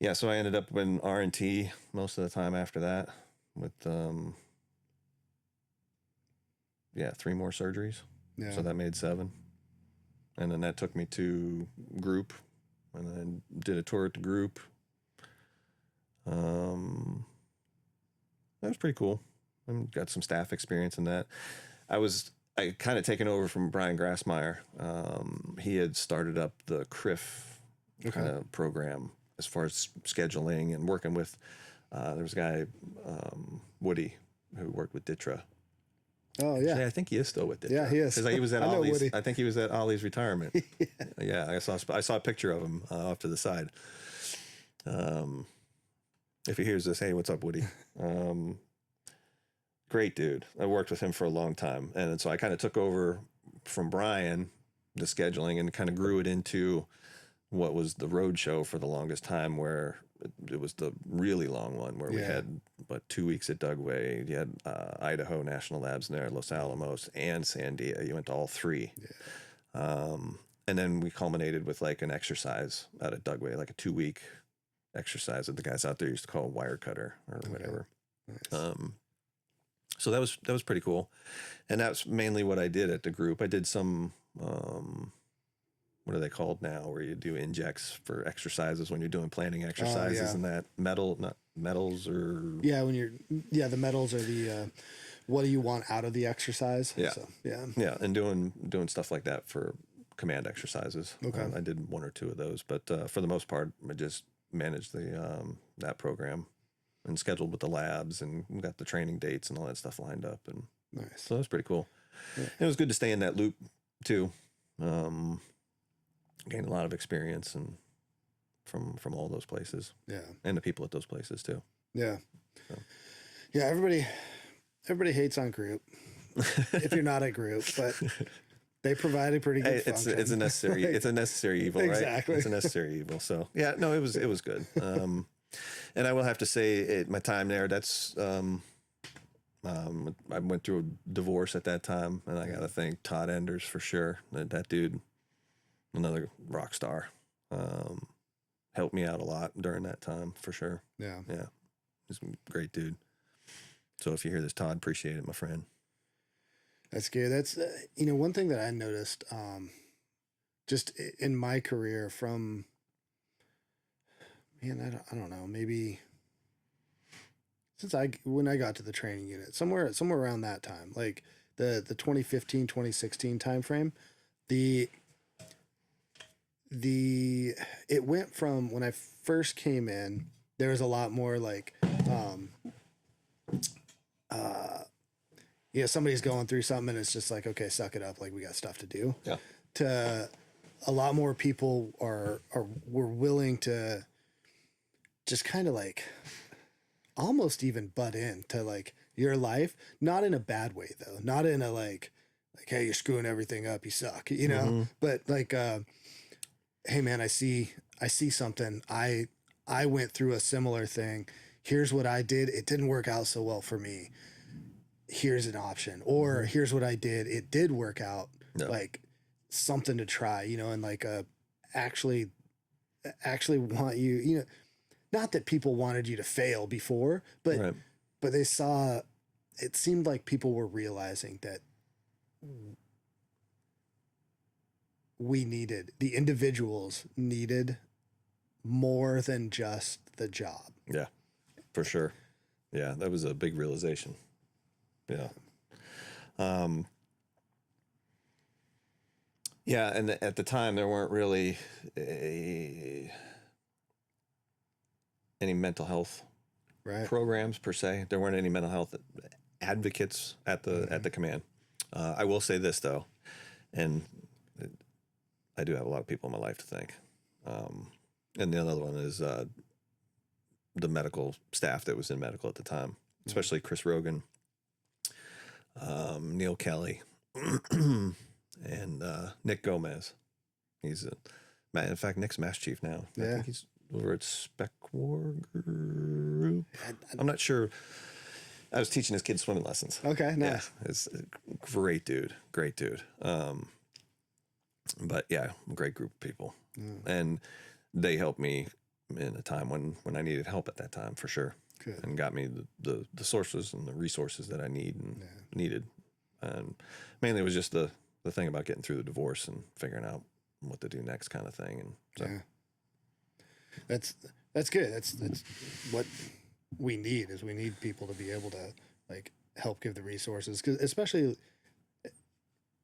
yeah, so I ended up in R&T most of the time after that with 3 more surgeries.
Yeah.
So that made 7. And then that took me to group, and then did a tour at the group. That was pretty cool. And got some staff experience in that. I kind of taken over from Brian Grassmeyer. He had started up the CRIF kind of program as far as scheduling and working with. There was a guy, Woody, who worked with Ditra.
Oh yeah.
Actually, I think he is still with Ditra.
Yeah, he is.
Because he was at
I know
Ollie's.
Woody.
I think he was at Ollie's retirement. Yeah, I saw a picture of him off to the side. If he hears this, hey, what's up, Woody? Great dude. I worked with him for a long time, and so I kind of took over from Brian the scheduling and kind of grew it into what was the road show for the longest time, where it was the really long one where we had 2 weeks at Dugway. You had Idaho National Labs in there, Los Alamos, and Sandia. You went to all 3. Yeah. And then we culminated with like an exercise out at Dugway, like a 2-week exercise that the guys out there used to call wire cutter or whatever. Nice. So that was pretty cool. And that's mainly what I did at the group. I did some what are they called now, where you do injects for exercises when you're doing planning exercises
yeah.
and that not metals or
Yeah, the medals are the what do you want out of the exercise?
yeah.
So, yeah.
Yeah, and doing stuff like that for command exercises.
Okay.
I did one or two of those, but for the most part, I just managed the that program and scheduled with the labs and got the training dates and all that stuff lined up, and
Nice.
so that was pretty cool.
Yeah.
It was good to stay in that loop too. Gained a lot of experience and from all those places.
Yeah.
And the people at those places too.
Yeah.
So.
Yeah, everybody hates on group if you're not a group, but they provide a pretty good function.
It's a necessary it's a necessary evil, right?
Exactly.
It's a necessary evil. So yeah, no, it was good. And I will have to say, my time there, that's I went through a divorce at that time, and I got to thank Todd Enders for sure. That dude, another rock star, helped me out a lot during that time for sure.
Yeah.
Yeah, he's a great dude. So if you hear this, Todd, appreciate it, my friend.
That's good. That's one thing that I noticed, just in my career from, man, I don't know, maybe when I got to the training unit, somewhere around that time, like the 2015, 2016 timeframe, it went from when I first came in, there was a lot more like, somebody's going through something and it's just like, okay, suck it up. Like, we got stuff to do.
Yeah.
To a lot more people were willing to just kind of like almost even butt in to like your life, not in a bad way though. Not in a like, hey, you're screwing everything up, you suck, but like, hey man, I see something. I went through a similar thing. Here's what I did. It didn't work out so well for me. Here's an option. Or here's what I did. It did work out.
Yeah.
Like something to try, and like actually want you, not that people wanted you to fail before, but
Right.
but they saw, it seemed like people were realizing that the individuals needed more than just the job.
Yeah, for sure. Yeah, that was a big realization. Yeah. Yeah, and at the time there weren't really any mental health
Right.
programs per se. There weren't any mental health advocates at the command. I will say this though, and I do have a lot of people in my life to thank. And the other one is the medical staff that was in medical at the time, especially Chris Rogan, Neil Kelly, and Nick Gomez. He's in fact, Nick's Mass Chief now. I think he's over at Spec War Group. I'm not sure. I was teaching his kids swimming lessons.
Okay, nice.
Yeah, it's a great dude. But yeah, great group of people. And they helped me in a time when I needed help at that time, for sure.
Good.
And got me the sources and the resources that I needed. And mainly it was just the thing about getting through the divorce and figuring out what to do next kind of thing. And so.
Yeah. That's good. That's what we need people to be able to like help give the resources, because especially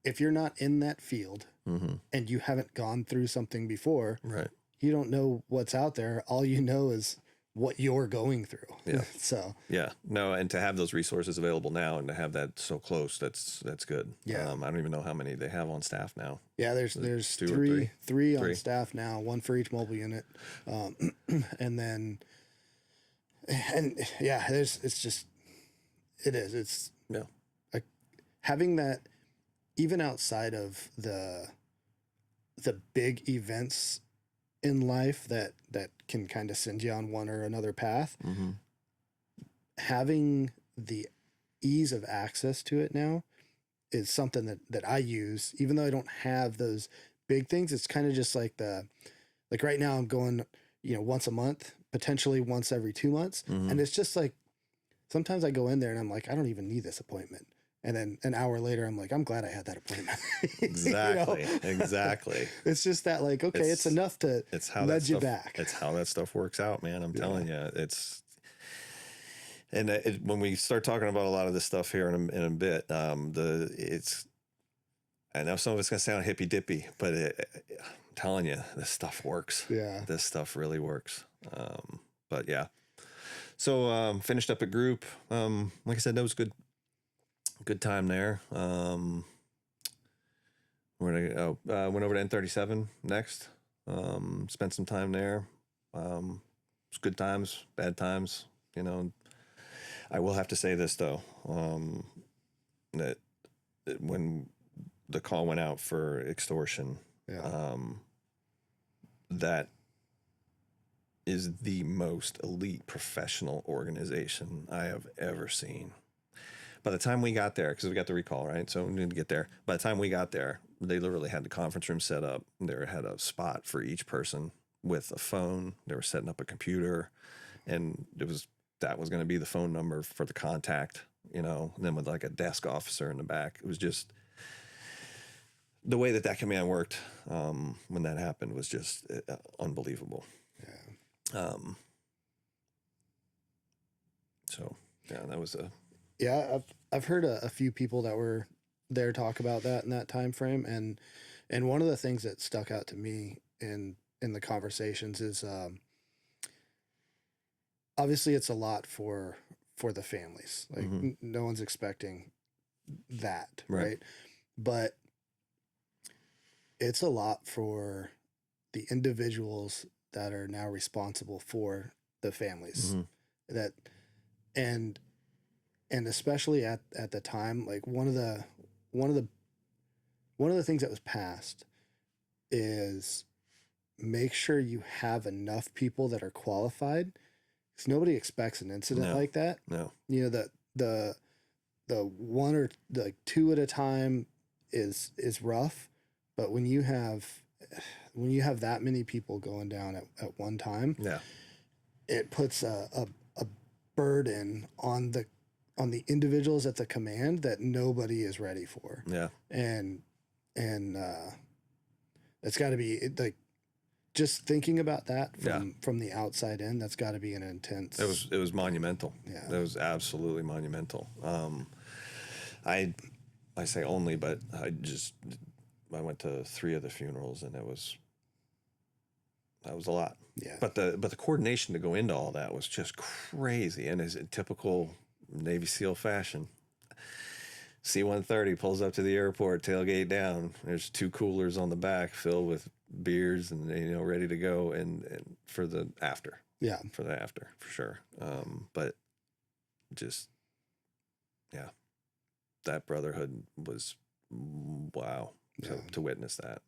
if you're not in that field and you haven't gone through something before,
right?
You don't know what's out there. All you know is what you're going through.
Yeah.
So
yeah, no, and to have those resources available now and to have that so close, that's good.
Yeah.
I don't even know how many they have on staff now.
Yeah, there's
two or
three on staff now, one for each mobile unit, and yeah, it's like having that, even outside of the big events in life that can kind of send you on one or another path, having the ease of access to it now is something that I use, even though I don't have those big things. It's kind of just like right now I'm going, once a month, potentially once every 2 months. And it's just like, sometimes I go in there and I'm like, I don't even need this appointment. And then an hour later, I'm like, I'm glad I had that appointment.
Exactly.
You know?
Exactly.
It's just that like, okay, it's enough to nudge you back.
It's how that stuff works out, man. I'm telling you, when we start talking about a lot of this stuff here in a bit, I know some of it's going to sound hippy dippy, but I'm telling you, this stuff works.
Yeah.
This stuff really works. But yeah. So, finished up a group. Like I said, that was good time there. Went over to N37 next. Spent some time there. It's good times, bad times, you know. I will have to say this though, that when the call went out for extortion, that is the most elite professional organization I have ever seen. By the time we got there, because we got the recall, right? So we needed to get there. By the time we got there, they literally had the conference room set up. They had a spot for each person with a phone. They were setting up a computer, and that was going to be the phone number for the contact, you know, and then with like a desk officer in the back. It was just the way that command worked when that happened was just unbelievable. Yeah. So yeah, that was
Yeah, I've heard a few people that were there talk about that in that time frame, and one of the things that stuck out to me in the conversations is obviously it's a lot for the families. Like no one's expecting that, right? But it's a lot for the individuals that are now responsible for the families that and especially at the time, like one of the things that was passed is make sure you have enough people that are qualified, because nobody expects an incident like that.
No,
you know, the one or like two at a time is rough, but when you have that many people going down at one time, it puts a burden on the individuals at the command that nobody is ready for. Yeah. And it's got to be like, just thinking about that from the outside in, that's got to be an intense.
It was monumental.
Yeah.
It was absolutely monumental. I say only, but I went to 3 of the funerals, and that was a lot. Yeah. But the coordination to go into all that was just crazy, and is in typical Navy SEAL fashion. C-130 pulls up to the airport, tailgate down. There's 2 coolers on the back filled with beers and, you know, ready to go and for the after. Yeah. For the after, for sure. But just, yeah, that brotherhood was wow. To witness that.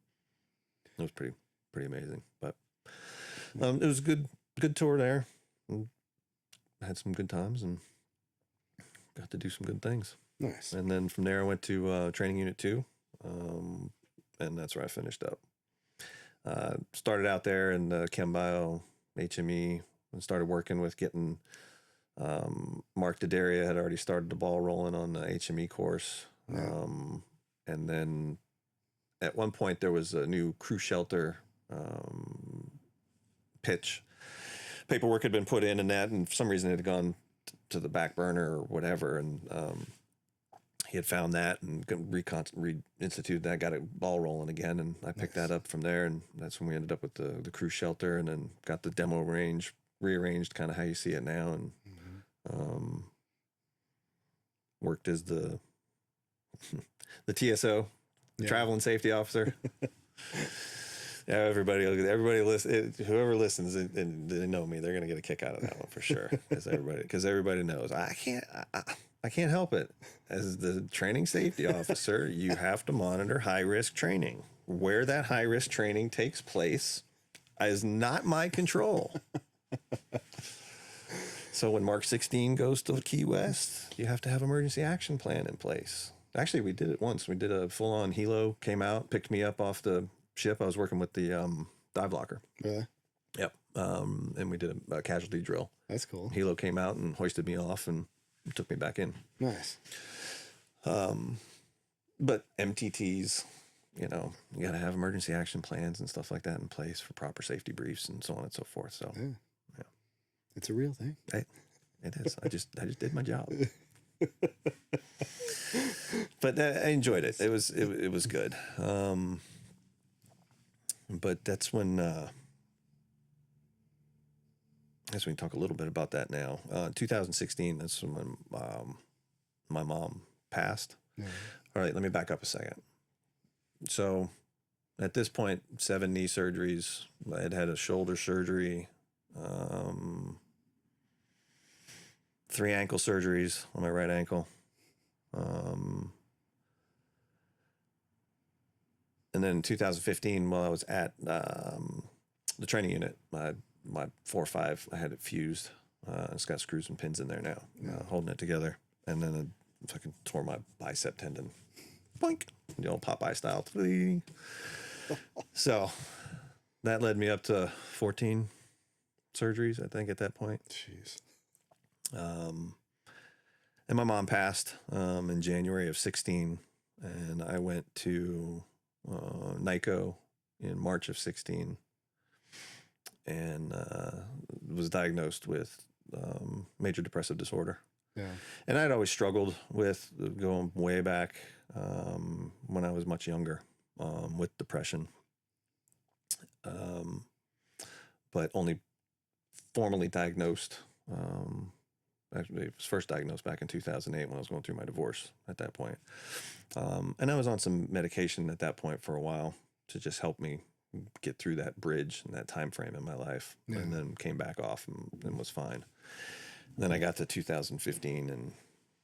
It was pretty amazing. But it was a good tour there. Had some good times and got to do some good things. Nice. And then from there I went to Training Unit 2, and that's where I finished up. Started out there in the Chem Bio HME and started working with getting Mark D'Addaria had already started the ball rolling on the HME course. Yeah. And then at one point there was a new crew shelter pitch. Paperwork had been put in and that, and for some reason it had gone to the back burner or whatever, and he had found that and reinstituted that, got it ball rolling again, and I picked that up from there, and that's when we ended up with the crew shelter, and then got the demo range rearranged kind of how you see it now, and worked as the TSO, travel and safety officer. Yeah, everybody listen. Whoever listens and they know me, they're gonna get a kick out of that one for sure. Because everybody knows I can't help it. As the training safety officer, you have to monitor high risk training. Where that high risk training takes place is not my control. So when Mark 16 goes to Key West, you have to have emergency action plan in place. Actually, we did it once. We did a full on helo. Came out, picked me up off the ship. I was working with the dive locker. Really? Yep. And we did a casualty drill.
That's cool.
Helo came out and hoisted me off and took me back in.
Nice.
But MTTs, you know, you got to have emergency action plans and stuff like that in place for proper safety briefs and so on and so forth. So
Yeah. It's a real thing.
It is. I just did my job. But I enjoyed it. It was good. But that's when I guess we can talk a little bit about that now. 2016. That's when my mom passed.
Yeah.
All right, let me back up a second. So at this point, 7 knee surgeries. I had a shoulder surgery, 3 ankle surgeries on my right ankle. And then in 2015, while I was at the training unit, my 4.5, I had it fused. It's got screws and pins in there now, holding it together. And then I fucking tore my bicep tendon. Boink. The old Popeye style. So that led me up to 14 surgeries, I think, at that point.
Jeez.
And my mom passed in January of 16, and I went to NICO in March of 16, and was diagnosed with major depressive disorder.
Yeah.
And I'd always struggled with, going way back when I was much younger, with depression, but only formally diagnosed. Actually, it was first diagnosed back in 2008 when I was going through my divorce at that point. And I was on some medication at that point for a while to just help me get through that bridge and that time frame in my life, and then came back off and was fine. And then I got to 2015 and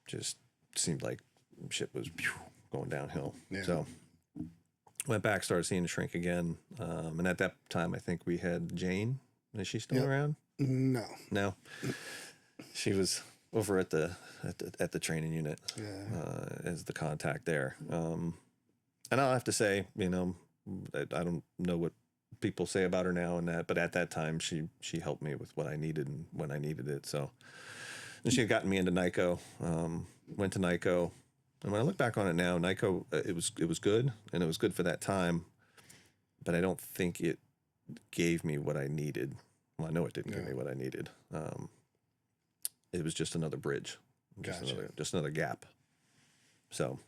just seemed like shit was going downhill. Yeah. So went back, started seeing the shrink again. And at that time, I think we had Jane. Is she still around? No. She was over at the training unit as the contact there. And I'll have to say, you know, I don't know what people say about her now and that, but at that time she helped me with what I needed and when I needed it. So, and she had gotten me into NICO, went to NICO. And when I look back on it now, NICO, it was good, and it was good for that time, but I don't think it gave me what I needed. Well, I know it didn't give me what I needed. It was just another bridge, just another gap. So,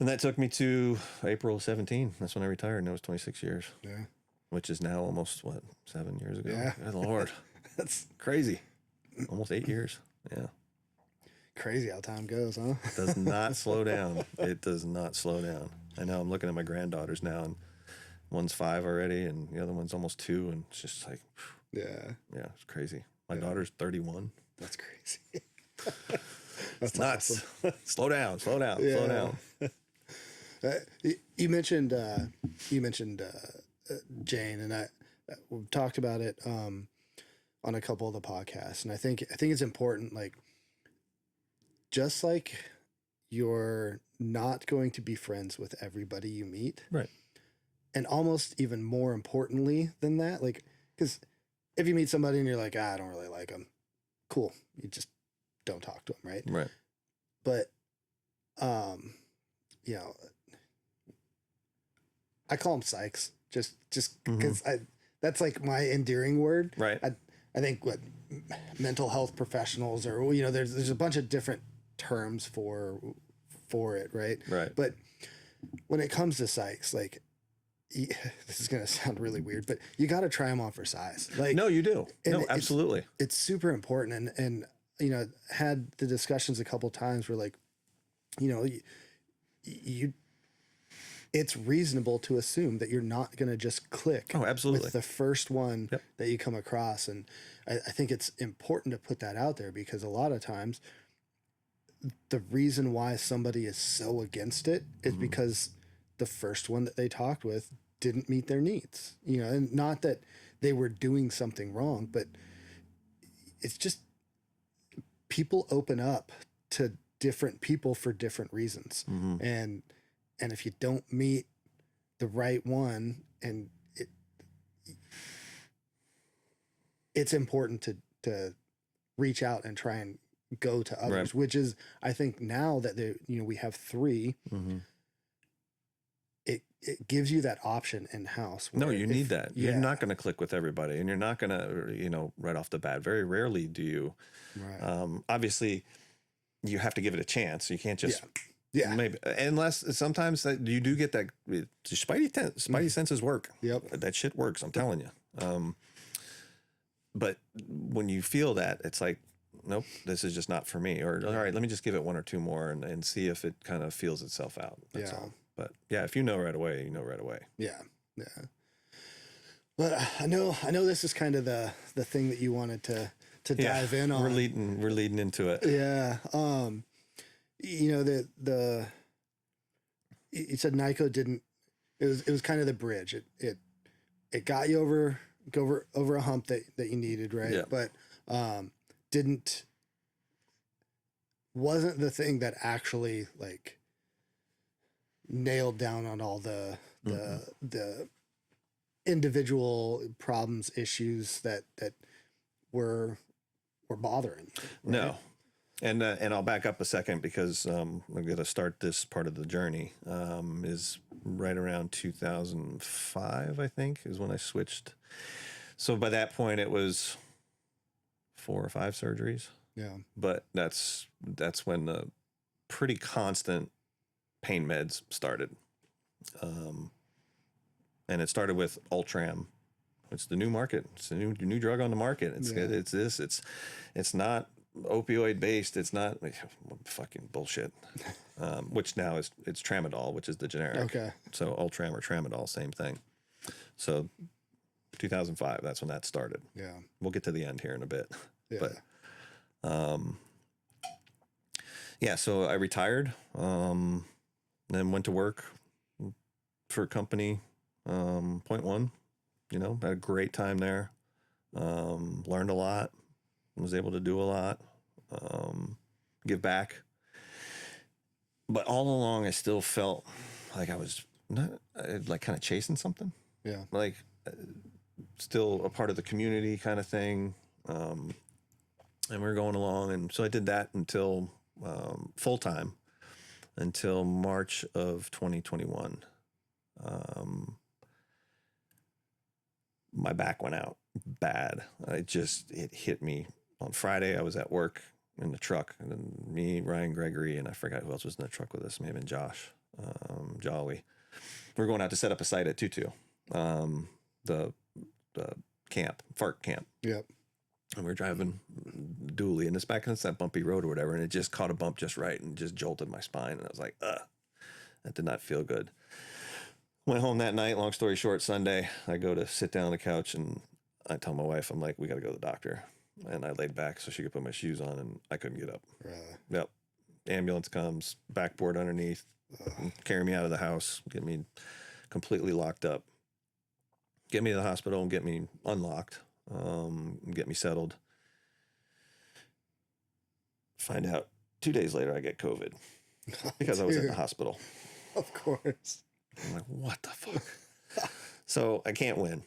and that took me to April 17. That's when I retired, and that was 26 years. Yeah. Which is now almost, 7 years ago? Yeah. Good Lord. That's crazy. Almost 8 years. Yeah.
Crazy how time goes, huh?
It does not slow down. It does not slow down. I know I'm looking at my granddaughters now, and one's 5 already, and the other one's almost 2, and it's just like, yeah, it's crazy. My daughter's 31.
That's crazy.
That's nuts. Awesome. Slow down.
You mentioned Jane, and we've talked about it on a couple of the podcasts, and I think it's important, like, just like you're not going to be friends with everybody you meet,
right?
And almost even more importantly than that, like, because if you meet somebody and you're like, I don't really like them, cool, you just don't talk to them, right?
Right.
But, you know, I call them psychs just because that's like my endearing word.
Right.
I think mental health professionals, or, you know, there's a bunch of different terms for it. Right.
Right.
But when it comes to psychs, like, this is going to sound really weird, but you got to try them on for size. Like,
no, you do. No, absolutely.
It's super important. And, you know, had the discussions a couple of times where, like, you know, it's reasonable to assume that you're not going to just click with the first one that you come across. And I think it's important to put that out there, because a lot of times the reason why somebody is so against it is because the first one that they talked with didn't meet their needs, you know, and not that they were doing something wrong, but it's just people open up to different people for different reasons. And if you don't meet the right one, and it's important to reach out and try and go to others, which is, I think now that we have 3, it gives you that option in house.
No, you need that. You're not going to click with everybody, and you're not going to, right off the bat, very rarely do you.
Right.
Obviously you have to give it a chance. You can't just,
maybe,
unless sometimes that you do get that spidey senses work.
Yep.
That shit works. I'm telling you. But when you feel that, it's like, nope, this is just not for me. Or, all right, let me just give it 1 or 2 more and see if it kind of feels itself out. That's all. But yeah, if you know right away, you know right away.
Yeah. Yeah. But I know this is kind of the thing that you wanted to dive in on.
We're leading into it.
Yeah. You said NICO didn't, it was kind of the bridge. It got you over a hump that you needed, right?
Yeah.
But wasn't the thing that actually like nailed down on all the individual problems, issues that were bothering you. Right?
No. And I'll back up a second because I'm going to start this part of the journey. Is right around 2005, I think, is when I switched. So by that point, it was 4 or 5 surgeries.
Yeah.
But that's when the pretty constant pain meds started. And it started with Ultram. It's the new market. It's a new drug on the market. It's not opioid based. It's not fucking bullshit. Which now it's Tramadol, which is the generic.
Okay.
So Ultram or Tramadol, same thing. So 2005, that's when that started.
Yeah.
We'll get to the end here in a bit.
Yeah.
But so I retired, then went to work for a company, Point One, had a great time there. Learned a lot, was able to do a lot, give back. But all along I still felt like I was like kind of chasing something.
Yeah.
Like still a part of the community kind of thing. And we were going along. And so I did that until full time until March of 2021. My back went out bad. It hit me on Friday. I was at work in the truck, and then me, Ryan Gregory, and I forgot who else was in the truck with us. May have been Josh, Jolly. We were going out to set up a site at Tutu, the camp, FARC camp.
Yep.
And we were driving dually, and it's back on that bumpy road or whatever, and it just caught a bump just right and just jolted my spine. And I was like, that did not feel good. Went home that night. Long story short, Sunday, I go to sit down on the couch, and I tell my wife, I'm like, we got to go to the doctor. And I laid back so she could put my shoes on, and I couldn't get up.
Really?
Yep. Ambulance comes, backboard underneath, carry me out of the house, get me completely locked up, get me to the hospital and get me unlocked, get me settled. Find out 2 days later I get COVID because I was in the hospital.
Of course.
I'm like, what the fuck? So I can't win.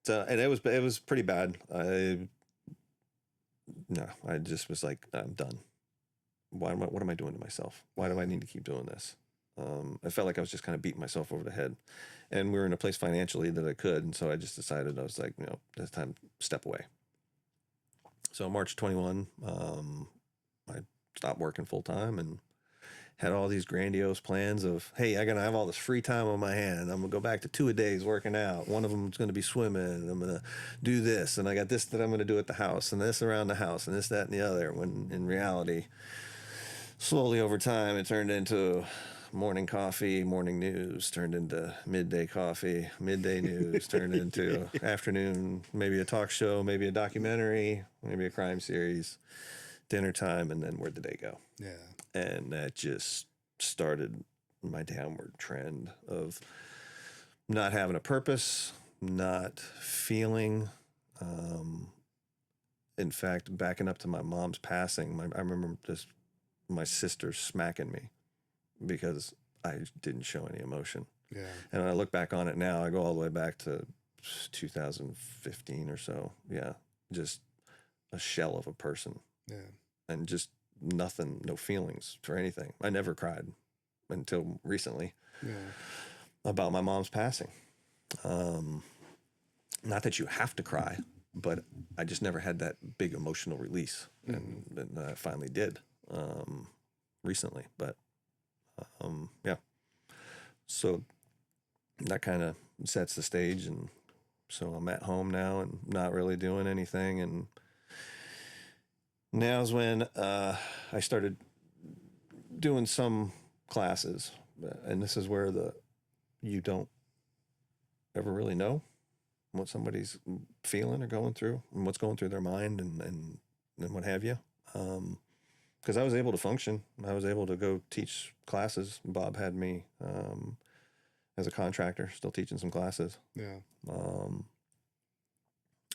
So, and it was pretty bad. I just was like, I'm done. What am I doing to myself? Why do I need to keep doing this? I felt like I was just kind of beating myself over the head, and we were in a place financially that I could. And so I just decided, I was like, it's time to step away. So March 21, I stopped working full time and had all these grandiose plans of, hey, I'm going to have all this free time on my hand. I'm going to go back to 2 a days working out. One of them is going to be swimming. I'm going to do this. And I got this that I'm going to do at the house and this around the house and this, that, and the other. When in reality, slowly over time, it turned into morning coffee, morning news, turned into midday coffee, midday news, turned into afternoon, maybe a talk show, maybe a documentary, maybe a crime series, dinner time, and then where'd the day go?
Yeah.
And that just started my downward trend of not having a purpose, not feeling. In fact, backing up to my mom's passing, I remember my sister smacking me because I didn't show any emotion.
Yeah.
And when I look back on it now, I go all the way back to 2015 or so. Yeah. Just a shell of a person.
Yeah.
And just nothing, no feelings for anything. I never cried until recently about my mom's passing. Not that you have to cry, but I just never had that big emotional release, and I finally did recently. But yeah, so that kind of sets the stage, and so I'm at home now and not really doing anything. And now's when I started doing some classes, and this is where you don't ever really know what somebody's feeling or going through and what's going through their mind and what have you. Because I was able to function. I was able to go teach classes. Bob had me as a contractor, still teaching some classes.
Yeah.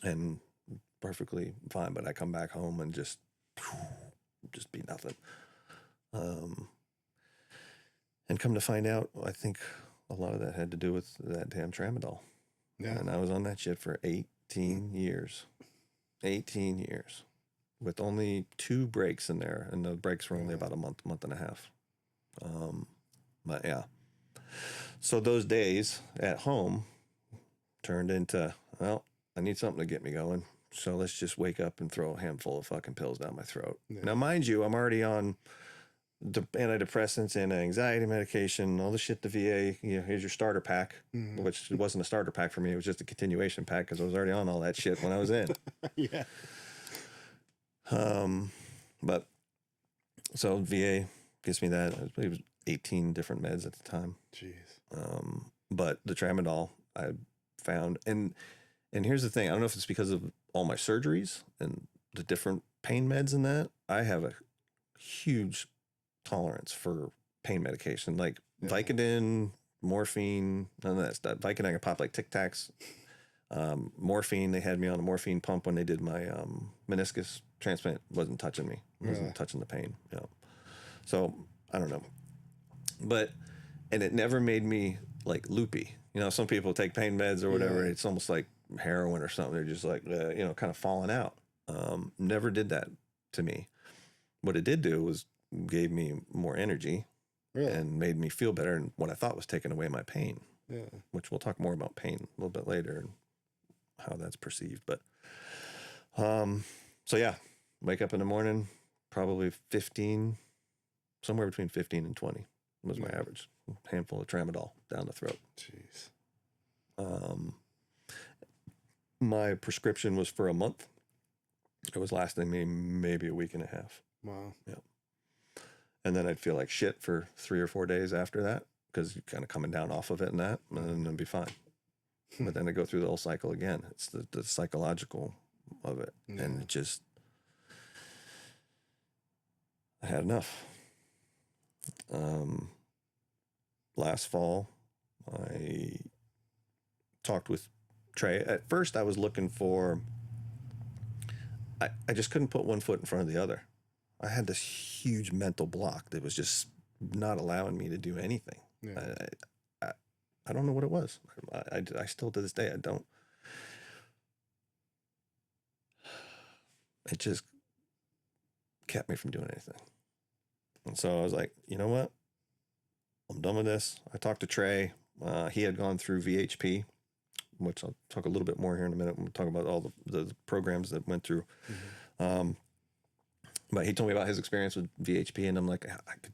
And perfectly fine. But I come back home and just be nothing. And come to find out, I think a lot of that had to do with that damn tramadol.
Yeah.
And I was on that shit for 18 years. 18 years. With only 2 breaks in there. And the breaks were only about a month and a half. But yeah. So those days at home turned into, well, I need something to get me going. So let's just wake up and throw a handful of fucking pills down my throat. Yeah. Now, mind you, I'm already on the antidepressants and anxiety medication, all the shit the VA, here's your starter pack, which wasn't a starter pack for me. It was just a continuation pack because I was already on all that shit when I was in.
Yeah.
But so VA gives me that. It was 18 different meds at the time.
Jeez.
But the tramadol I found, and here's the thing. I don't know if it's because of all my surgeries and the different pain meds and that. I have a huge tolerance for pain medication, like Vicodin, morphine, none of that stuff. Vicodin I can pop like Tic Tacs. Morphine, they had me on a morphine pump when they did my meniscus transplant. Wasn't touching me. Wasn't touching the pain. So I don't know. But and it never made me like loopy. Some people take pain meds or whatever. And it's almost like heroin or something. They're just like kind of falling out. Never did that to me. What it did do was gave me more energy and made me feel better, and what I thought was taking away my pain, which we'll talk more about pain a little bit later and how that's perceived. But so yeah, wake up in the morning, probably 15, somewhere between 15 and 20 was my average. Handful of tramadol down the throat.
Jeez.
My prescription was for a month. It was lasting me maybe a week and a half.
Wow.
Yeah. And then I'd feel like shit for 3 or 4 days after that because you're kind of coming down off of it and that, and then it'd be fine. But then I go through the whole cycle again. It's the psychological of it. Yeah. And it just, I had enough. Last fall, I talked with Trey. At first, I was looking for, I just couldn't put one foot in front of the other. I had this huge mental block that was just not allowing me to do anything. Yeah. I don't know what it was. I still to this day, I don't. It just kept me from doing anything. And so I was like, you know what? I'm done with this. I talked to Trey. He had gone through VHP, which I'll talk a little bit more here in a minute. We'll talk about all the programs that went through. But he told me about his experience with VHP, and I'm like,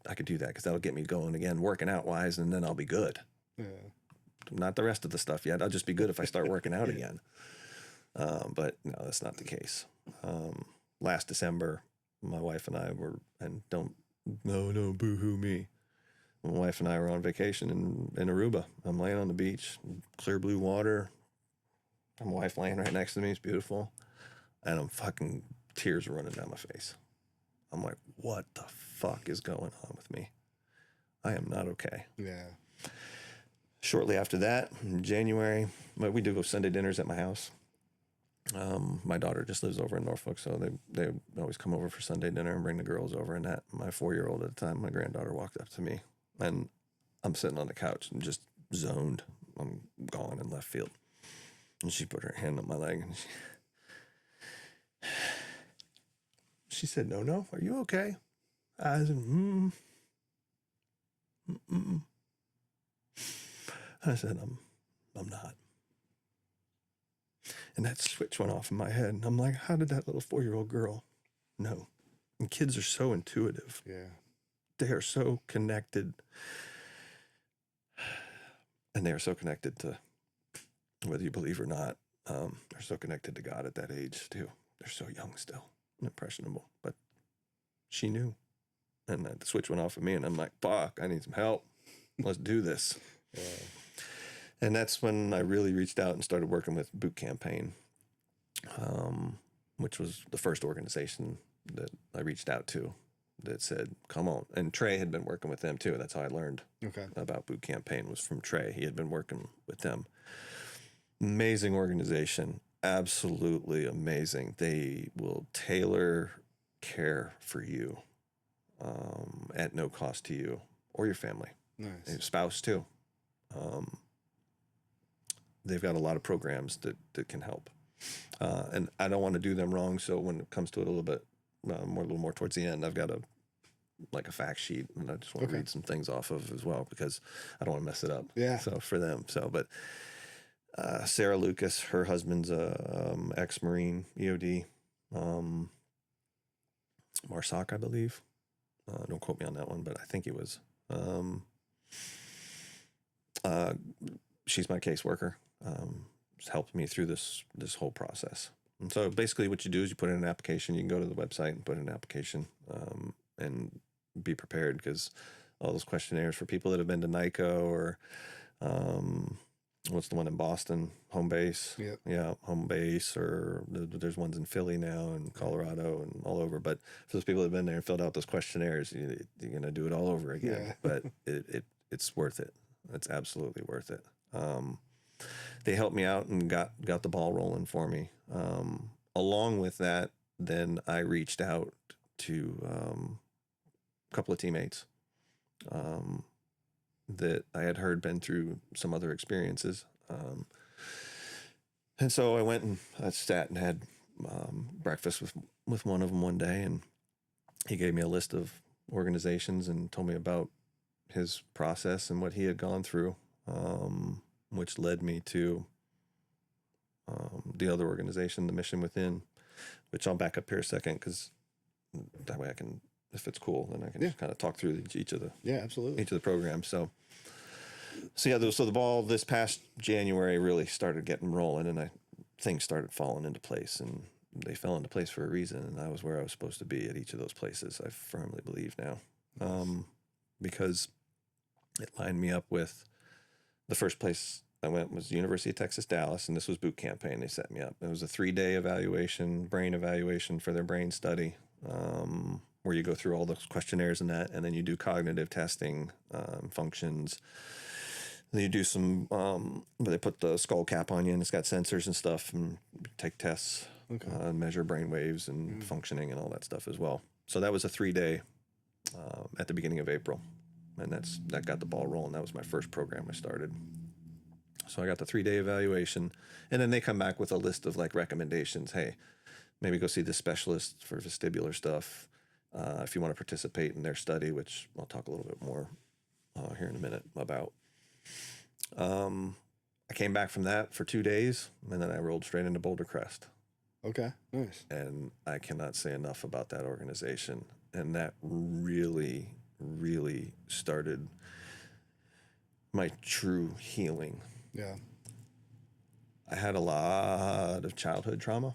I could do that because that'll get me going again, working out wise, and then I'll be good. Yeah. Not the rest of the stuff yet. I'll just be good if I start working out again. But no, that's not the case. Last December, my wife and I were, and no, boo-hoo me. My wife and I were on vacation in Aruba. I'm laying on the beach, clear blue water. My wife laying right next to me. It's beautiful. And I'm fucking tears running down my face. I'm like, what the fuck is going on with me? I am not okay. Yeah. Shortly after that, in January, we do go Sunday dinners at my house. My daughter just lives over in Norfolk, so they always come over for Sunday dinner and bring the girls over. And that, my 4-year-old at the time, my granddaughter walked up to me, and I'm sitting on the couch and just zoned. I'm gone in left field. And she put her hand on my leg, and she said, no, are you okay? I said, I said, I'm not. And that switch went off in my head. And I'm like, how did that little 4-year-old girl know? And kids are so intuitive.
Yeah.
They are so connected. And they are so connected to, whether you believe or not, they're so connected to God at that age too. They're so young still, impressionable. But she knew. And the switch went off of me, and I'm like, fuck, I need some help. Let's do this.
Yeah.
And that's when I really reached out and started working with Boot Campaign, which was the first organization that I reached out to that said, come on. And Trey had been working with them too. That's how I learned about Boot Campaign, was from Trey. He had been working with them. Amazing organization. Absolutely amazing. They will tailor care for you at no cost to you or your family.
Nice.
And your spouse too. They've got a lot of programs that can help. And I don't want to do them wrong. So when it comes to it a little bit a little more towards the end, I've got a fact sheet, and I just want to read some things off of as well, because I don't want to mess it up.
Yeah.
So for them. So, but Sarah Lucas, her husband's a ex-Marine EOD, Marsoc, I believe. Don't quote me on that one, but I think he was. She's my caseworker. Helped me through this whole process. And so basically what you do is you put in an application. You can go to the website and put in an application, and be prepared, because all those questionnaires for people that have been to NICO or what's the one in Boston, home base?
Yep.
Yeah, home base, or there's ones in Philly now and Colorado and all over. But for those people that have been there and filled out those questionnaires, you're going to do it all over again. Yeah. But it's worth it. It's absolutely worth it. They helped me out and got the ball rolling for me. Along with that, then I reached out to a couple of teammates that I had heard been through some other experiences. And so I went and I sat and had breakfast with one of them one day, and he gave me a list of organizations and told me about his process and what he had gone through, which led me to the other organization, the Mission Within, which I'll back up here a second, because that way I can, if it's cool, then I can just kind of talk through each of the programs. So the ball this past January really started getting rolling, and things started falling into place, and they fell into place for a reason. And I was where I was supposed to be at each of those places. I firmly believe now, because it lined me up with the first place I went was University of Texas, Dallas, and this was Boot Campaign. They set me up. It was a 3-day brain evaluation for their brain study, where you go through all those questionnaires and that, and then you do cognitive testing, functions. Then you do some, they put the skull cap on you, and it's got sensors and stuff, and take tests, measure brain waves and functioning and all that stuff as well. So that was a 3-day at the beginning of April, and that got the ball rolling. That was my first program I started. So I got the 3-day evaluation, and then they come back with a list of recommendations. Hey, maybe go see the specialist for vestibular stuff if you want to participate in their study, which I'll talk a little bit more here in a minute about. I came back from that for 2 days, and then I rolled straight into Boulder Crest.
Okay, nice.
And I cannot say enough about that organization. And that really, really started my true healing.
Yeah.
I had a lot of childhood trauma.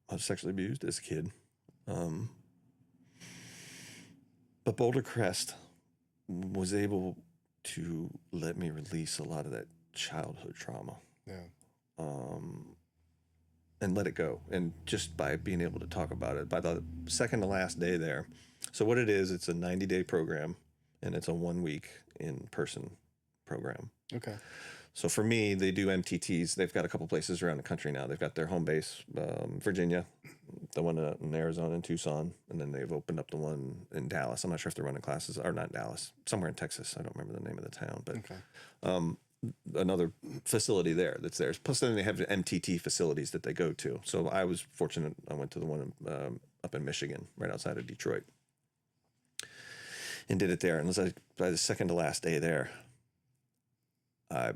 I was sexually abused as a kid. But Boulder Crest was able to let me release a lot of that childhood trauma.
Yeah.
And let it go. And just by being able to talk about it, by the second to last day there. So what it is, it's a 90-day program, and it's a 1-week in-person program.
Okay.
So for me, they do MTTs. They've got a couple places around the country now. They've got their home base, Virginia, the one in Arizona and Tucson, and then they've opened up the one in Dallas. I'm not sure if they're running classes, or not Dallas, somewhere in Texas. I don't remember the name of the town, but another facility there that's theirs. Plus then they have MTT facilities that they go to. So I was fortunate. I went to the one up in Michigan, right outside of Detroit, and did it there. And it was like by the second to last day there, I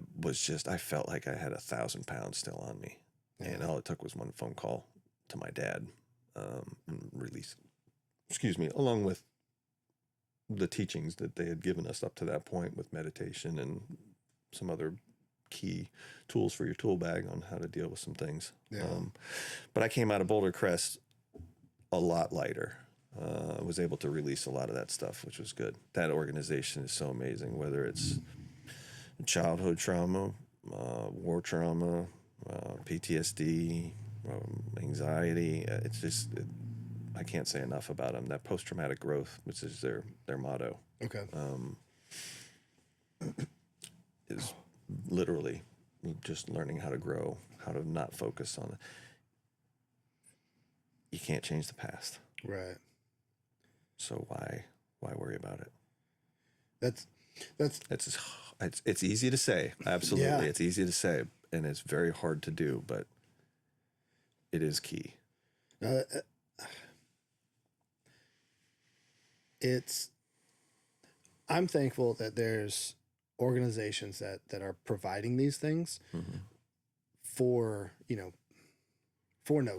felt like I had 1,000 pounds still on me. Yeah. And all it took was one phone call to my dad, and release, along with the teachings that they had given us up to that point with meditation and some other key tools for your tool bag on how to deal with some things. Yeah. But I came out of Boulder Crest a lot lighter. I was able to release a lot of that stuff, which was good. That organization is so amazing, whether it's childhood trauma, war trauma, PTSD, anxiety. I can't say enough about them. That post-traumatic growth, which is their motto.
Okay.
Is literally just learning how to grow, how to not focus on it. You can't change the past.
Right.
So why worry about it? It's easy to say. Absolutely. Yeah. It's easy to say, and it's very hard to do, but it is key.
I'm thankful that there's organizations that are providing these things for no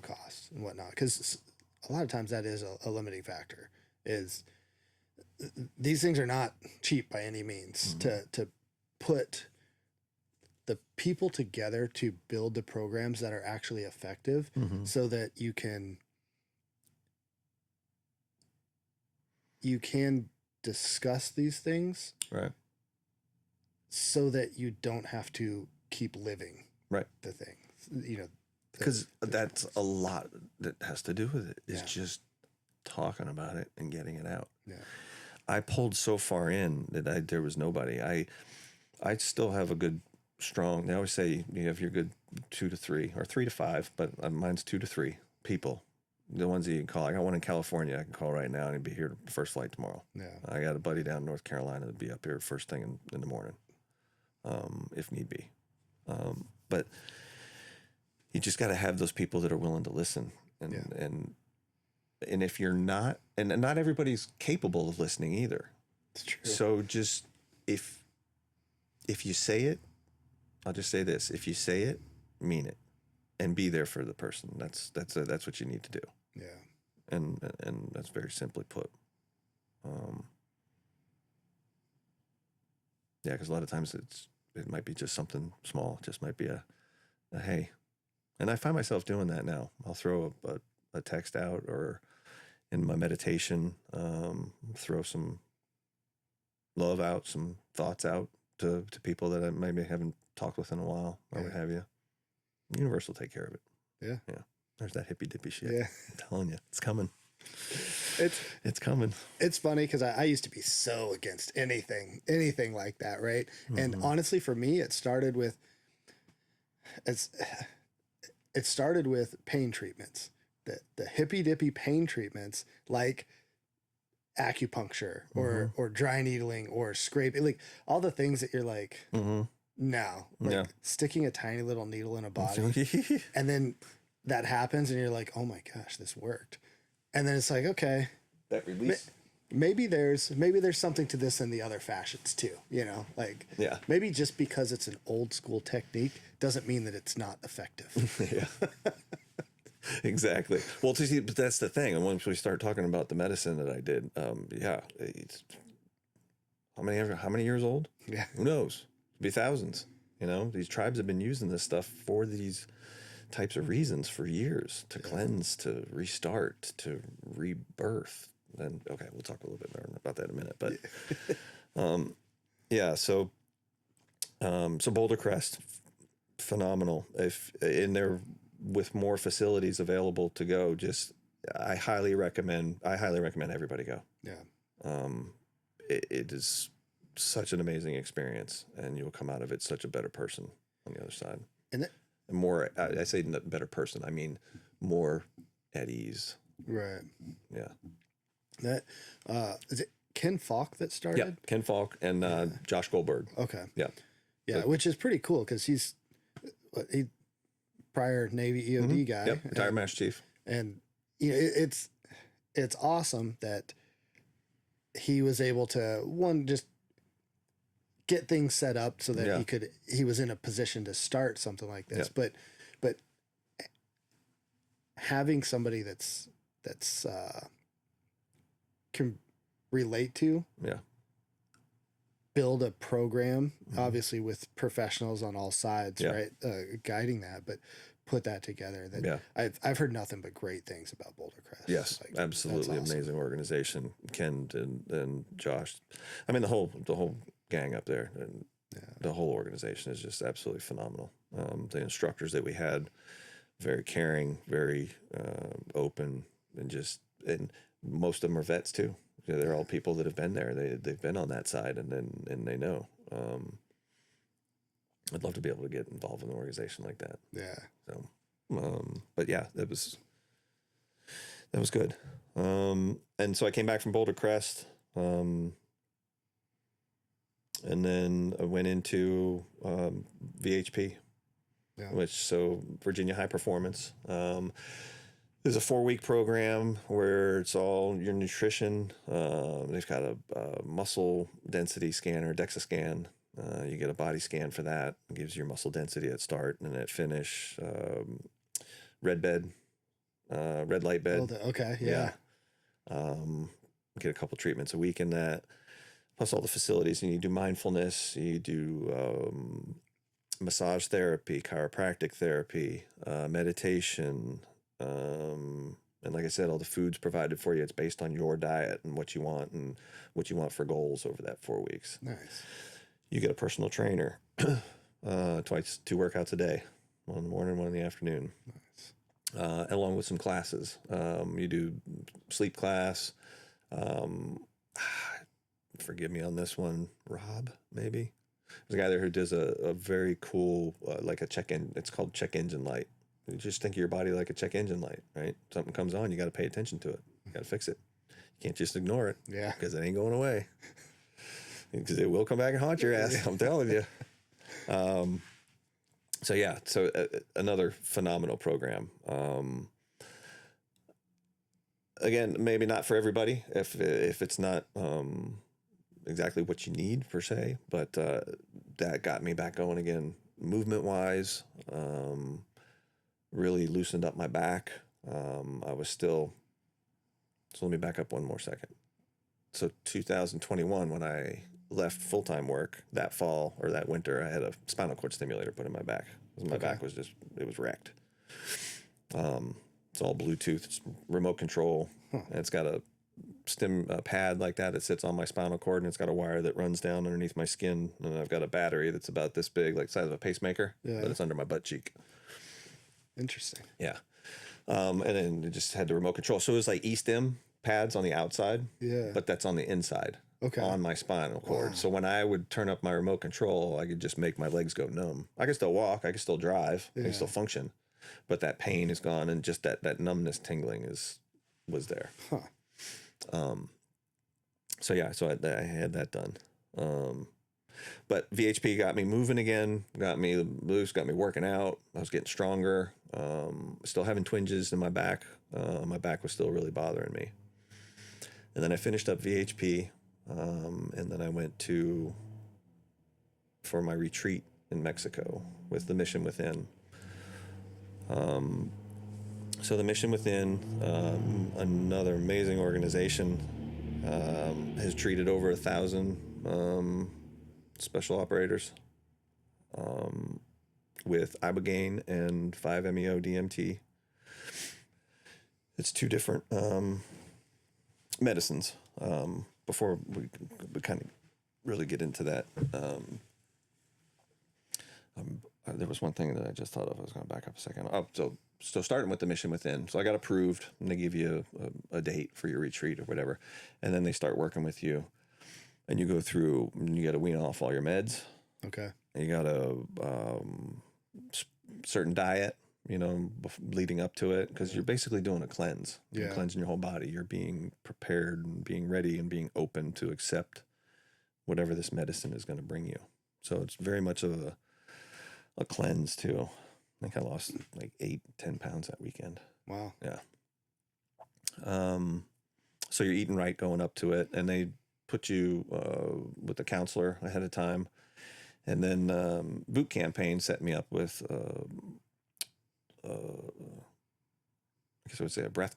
cost and whatnot, because a lot of times that is a limiting factor. Is these things are not cheap by any means. To put the people together to build the programs that are actually effective, so that you can discuss these things,
right?
So that you don't have to keep living the thing,
because that's a lot that has to do with it. It's just talking about it and getting it out.
Yeah.
I pulled so far in that there was nobody. I still have a good, strong, they always say you have your good 2 to 3 or 3 to 5, but mine's 2 to 3 people. The ones that you can call. I got one in California I can call right now and he'd be here first flight tomorrow. Yeah. I got a buddy down in North Carolina that'd be up here first thing in the morning, if need be. But you just got to have those people that are willing to listen. And if you're not, and not everybody's capable of listening either.
It's true.
So just, if you say it, I'll just say this: if you say it, mean it, and be there for the person. That's what you need to do.
Yeah.
And that's very simply put. Yeah, because a lot of times it might be just something small. It just might be a hey. And I find myself doing that now. I'll throw a text out, or in my meditation, throw some love out, some thoughts out to people that I maybe haven't talked with in a while, or what have you. The universe will take care of it.
Yeah.
Yeah. There's that hippy dippy shit.
Yeah.
I'm telling you, it's coming. It's coming.
It's funny because I used to be so against anything like that, right? And honestly, for me, it started with pain treatments. The hippy dippy pain treatments, like acupuncture or dry needling or scraping, like all the things that you're like, no, like sticking a tiny little needle in a body, and then that happens, and you're like, oh my gosh, this worked, and then it's like, okay,
that release.
Maybe there's something to this in the other fashions too, like maybe just because it's an old school technique doesn't mean that it's not effective.
Yeah. Exactly. Well, but that's the thing. And once we start talking about the medicine that I did, it's how many years old?
Yeah.
Who knows? It'll be thousands. These tribes have been using this stuff for these types of reasons for years, to cleanse, to restart, to rebirth. And okay, we'll talk a little bit more about that in a minute. But so Boulder Crest, phenomenal. If in there with more facilities available to go, I highly recommend everybody go.
Yeah.
It is such an amazing experience, and you'll come out of it such a better person on the other side.
And that,
And more, I say not better person, I mean more at ease.
right.
Yeah.
That is it Ken Falk that started?
Yeah. Ken Falk and Josh Goldberg.
Okay.
Yeah.
Yeah, which is pretty cool because he's prior Navy EOD guy.
Yep. Retired Master Chief.
And you know, it's awesome that he was able to just get things set up so that he was in a position to start something like this. But having somebody that's can relate to, build a program, obviously with professionals on all sides, right, guiding that, but put that together. I've heard nothing but great things about Boulder Crest.
Yes, absolutely awesome. Amazing organization. Ken and Josh, I mean the whole gang up there, and the whole organization is just absolutely phenomenal. The instructors that we had, very caring, very open, and most of them are vets too. They're all people that have been there. They've been on that side, and they know. I'd love to be able to get involved in an organization like that.
Yeah.
So, but yeah, that was good. And so I came back from Boulder Crest, and then I went into VHP, so Virginia High Performance. There's a 4-week program where it's all your nutrition. They've got a muscle density scanner, DEXA scan. You get a body scan for that. It gives you your muscle density at start and at finish. Red light bed.
Okay, yeah.
Get a couple treatments a week in that. Plus all the facilities. And you do mindfulness. You do massage therapy, chiropractic therapy, meditation. And like I said, all the food's provided for you. It's based on your diet and what you want for goals over that 4 weeks.
Nice.
You get a personal trainer, 2 workouts a day, one in the morning, one in the afternoon. Nice. Along with some classes. You do sleep class. Forgive me on this one, Rob, maybe. There's a guy there who does a very cool, like a check-in. It's called check engine light. You just think of your body like a check engine light, right? Something comes on, you got to pay attention to it. You got to fix it. You can't just ignore it.
Yeah.
Because it ain't going away. Because it will come back and haunt your ass. I'm telling you. So another phenomenal program. Again, maybe not for everybody if it's not exactly what you need per se, but that got me back going again, movement wise. Really loosened up my back. So let me back up one more second. So 2021, when I left full-time work that fall or that winter, I had a spinal cord stimulator put in my back. My back was it was wrecked. It's all Bluetooth, it's remote control. And it's got a stim pad like that sits on my spinal cord, and it's got a wire that runs down underneath my skin. And I've got a battery that's about this big, like the size of a pacemaker, but it's under my butt cheek.
Interesting.
Yeah. And then it just had the remote control. So it was like eStim pads on the outside, but that's on the inside on my spinal cord. Wow. So when I would turn up my remote control, I could just make my legs go numb. I could still walk, I could still drive, I could still function, but that pain is gone, and just that numbness tingling was there. So I had that done. But VHP got me moving again, got me loose, got me working out. I was getting stronger. Still having twinges in my back. My back was still really bothering me. And then I finished up VHP, and then I went for my retreat in Mexico with the Mission Within. So the Mission Within, another amazing organization, has treated over 1,000 special operators with ibogaine and 5-MeO DMT. It's 2 different medicines. Before we kind of really get into that, there was one thing that I just thought of. I was going to back up a second. So starting with the Mission Within. So I got approved, and they give you a date for your retreat or whatever, and then they start working with you. and you go through, and you got to wean off all your meds.
Okay.
And you got a certain diet, leading up to it, because you're basically doing a cleanse. You're cleansing your whole body. You're being prepared and being ready and being open to accept whatever this medicine is going to bring you. So it's very much of a cleanse too. I think I lost like 8-10 pounds that weekend.
Wow.
Yeah. So you're eating right going up to it, and they put you with a counselor ahead of time. And then boot campaign set me up with, I guess I would say, a breath,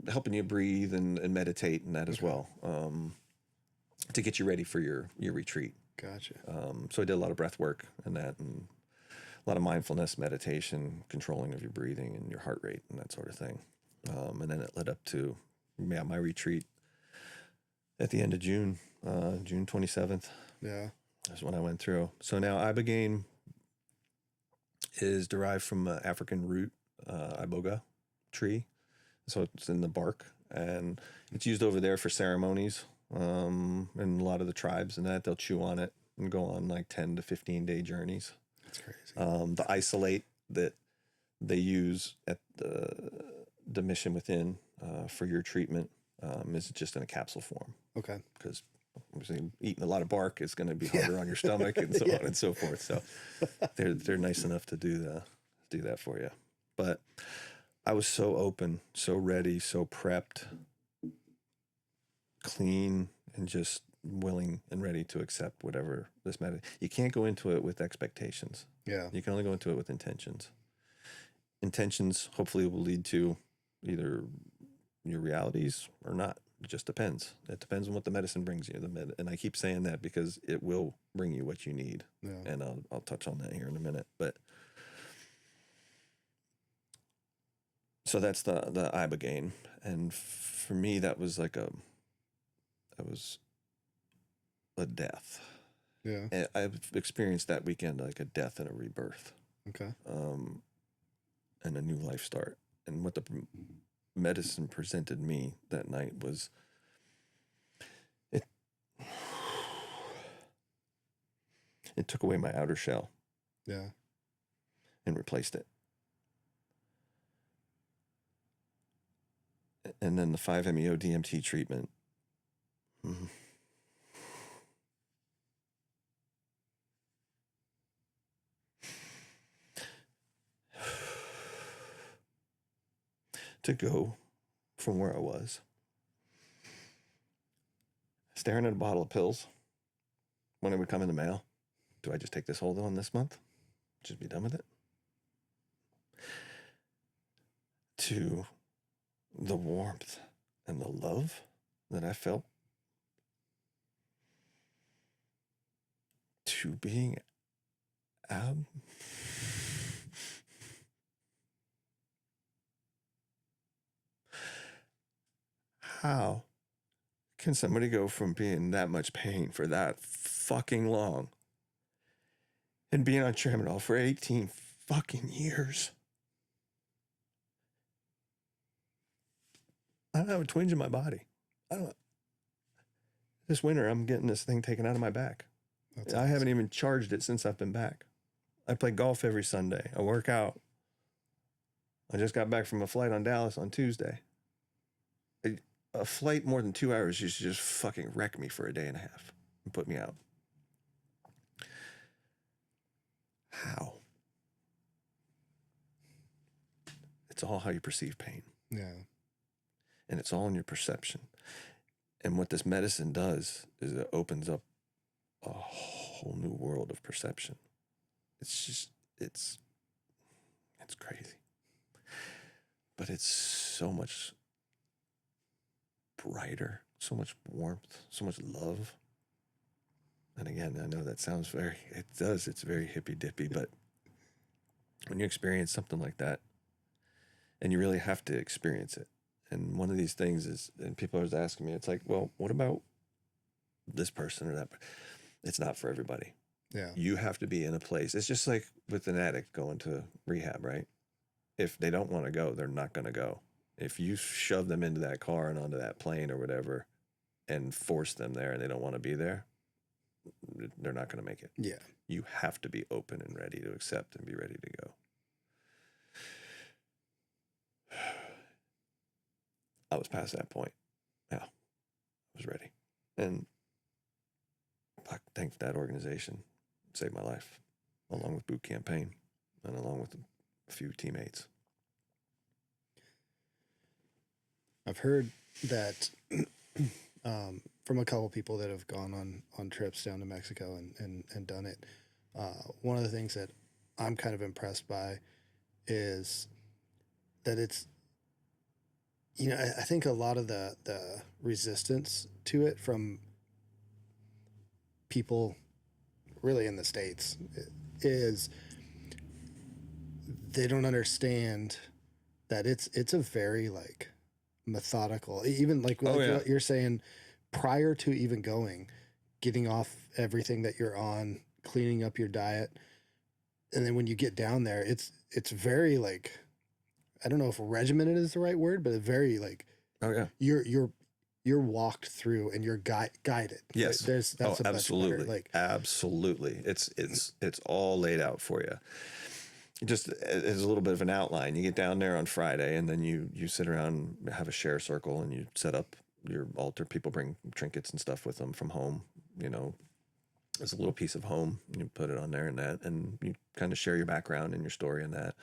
helping you breathe and meditate and that as well, to get you ready for your retreat.
Gotcha.
So I did a lot of breath work and that, and a lot of mindfulness, meditation, controlling of your breathing and your heart rate and that sort of thing. And then it led up to my retreat at the end of June, June 27th.
Yeah.
That's when I went through. So now ibogaine is derived from an African root, iboga tree. So it's in the bark, and it's used over there for ceremonies. And a lot of the tribes and that, they'll chew on it and go on like 10 to 15 day journeys.
That's crazy.
The isolate that they use at the mission within for your treatment is just in a capsule form.
Okay.
Because obviously eating a lot of bark is going to be harder on your stomach and so on and so forth. So they're nice enough to do that for you. But I was so open, so ready, so prepped, clean, and just willing and ready to accept whatever this matter. You can't go into it with expectations.
Yeah.
You can only go into it with intentions. Intentions hopefully will lead to either your realities or not. It just depends. It depends on what the medicine brings you. And I keep saying that because it will bring you what you need.
Yeah.
And I'll touch on that here in a minute. But so that's the ibogaine. And for me, that was a death.
Yeah.
And I've experienced that weekend like a death and a rebirth.
Okay.
And a new life start. And what the medicine presented me that night was it took away my outer shell.
Yeah.
And replaced it. And then the 5-MeO DMT treatment. To go from where I was, staring at a bottle of pills when it would come in the mail. Do I just take this whole one this month? Just be done with it? To the warmth and the love that I felt. To being How can somebody go from being in that much pain for that fucking long and being on tramadol for 18 fucking years? I don't have a twinge in my body. This winter, I'm getting this thing taken out of my back.
That's
I haven't even charged it since I've been back. I play golf every Sunday. I work out. I just got back from a flight on Dallas on Tuesday. A flight more than 2 hours used to just fucking wreck me for a day and a half and put me out. How? It's all how you perceive pain.
Yeah.
And it's all in your perception. And what this medicine does is it opens up a whole new world of perception. It's crazy. But it's so much brighter, so much warmth, so much love. And again, I know that sounds it's very hippy dippy, but when you experience something like that, and you really have to experience it. And one of these things is, and people are always asking me, it's like, well, what about this person or that? It's not for everybody.
Yeah.
You have to be in a place. It's just like with an addict going to rehab, right? If they don't want to go, they're not going to go. If you shove them into that car and onto that plane or whatever, and force them there and they don't want to be there, they're not going to make it.
Yeah.
You have to be open and ready to accept and be ready to go. I was past that point. Yeah, I was ready. And I thank that organization saved my life, along with boot campaign and along with a few teammates.
I've heard that from a couple people that have gone on trips down to Mexico and done it. One of the things that I'm kind of impressed by is that it's, you know, I think a lot of the resistance to it from people really in the States is they don't understand that it's a very like methodical, even like what you're saying, prior to even going, getting off everything that you're on, cleaning up your diet. And then when you get down there, it's very like, I don't know if regimented is the right word, but it's very like, you're walked through and you're guided.
Yes.
That's
absolutely.
Better, like,
absolutely. It's all laid out for you. Just as a little bit of an outline, you get down there on Friday and then you sit around, have a share circle, and you set up your altar. People bring trinkets and stuff with them from home, you know, as a little piece of home. You put it on there and you kind of share your background and your story and that.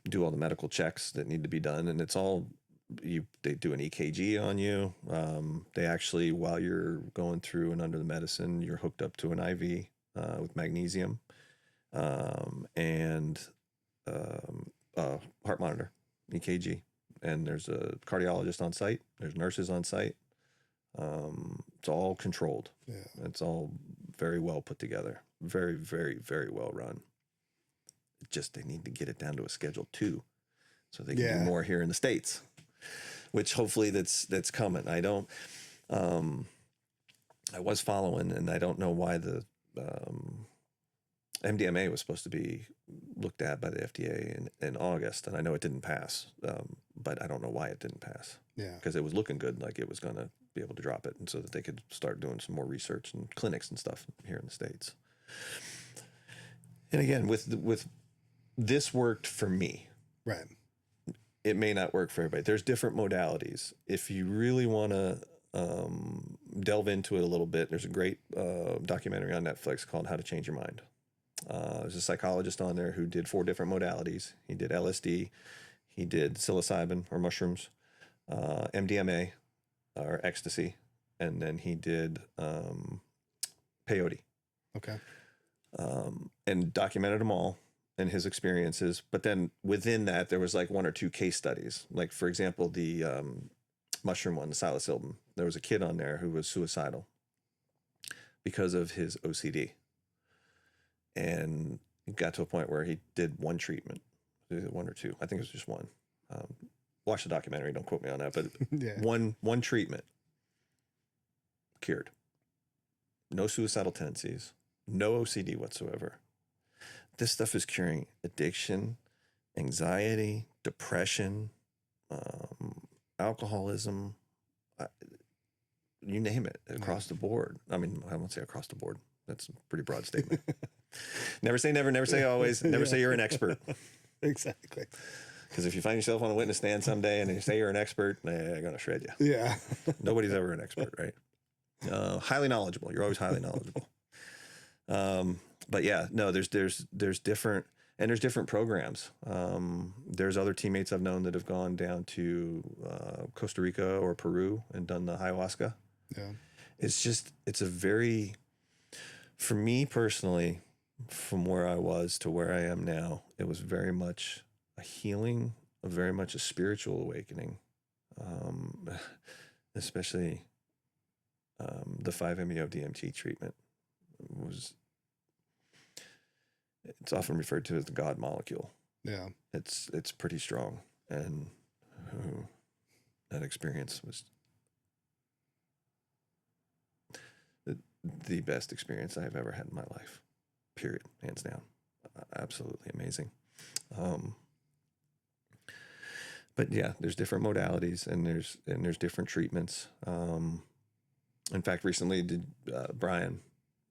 Do all the medical checks that need to be done, and it's all they do an EKG on you. They actually, while you're going through and under the medicine, you're hooked up to an IV with magnesium and heart monitor, EKG, and there's a cardiologist on site. There's nurses on site. It's all controlled.
Yeah.
It's all very well put together. Very, very, very well run. Just they need to get it down to a Schedule 2 so they can do more here in the States, which hopefully that's coming. I was following, and I don't know why the MDMA was supposed to be looked at by the FDA in August, and I know it didn't pass, but I don't know why it didn't pass.
Yeah,
because it was looking good, like it was going to be able to drop it, and so that they could start doing some more research and clinics and stuff here in the States. And again, with this worked for me.
Right.
It may not work for everybody. There's different modalities. If you really want to delve into it a little bit, there's a great documentary on Netflix called How to Change Your Mind. There's a psychologist on there who did 4 different modalities. He did LSD, he did psilocybin or mushrooms, MDMA or ecstasy, and then he did peyote.
Okay.
And documented them all and his experiences. But then within that, there was like 1 or 2 case studies. Like, for example, the mushroom one, the psilocybin. There was a kid on there who was suicidal because of his OCD. And it got to a point where he did 1 treatment. Was it 1 or 2? I think it was just 1. Watch the documentary. Don't quote me on that. But one treatment cured. No suicidal tendencies. No OCD whatsoever. This stuff is curing addiction, anxiety, depression, alcoholism, you name it, across the board. I mean, I won't say across the board. That's a pretty broad statement. Never say never, never say always, never say you're an expert.
Exactly.
Because if you find yourself on a witness stand someday and you say you're an expert, they're going to shred you.
Yeah.
Nobody's ever an expert, right? Highly knowledgeable. You're always highly knowledgeable. But yeah, no, there's different, and there's different programs. There's other teammates I've known that have gone down to Costa Rica or Peru and done the ayahuasca.
Yeah.
It's a very, for me personally, from where I was to where I am now, it was very much a healing, very much a spiritual awakening, especially the 5-MeO-DMT treatment was. It's often referred to as the God molecule. Yeah, it's pretty strong, and that experience was the best experience I've ever had in my life. Period, hands down. Absolutely amazing. But yeah, there's different modalities, and there's different treatments. In fact, recently did Brian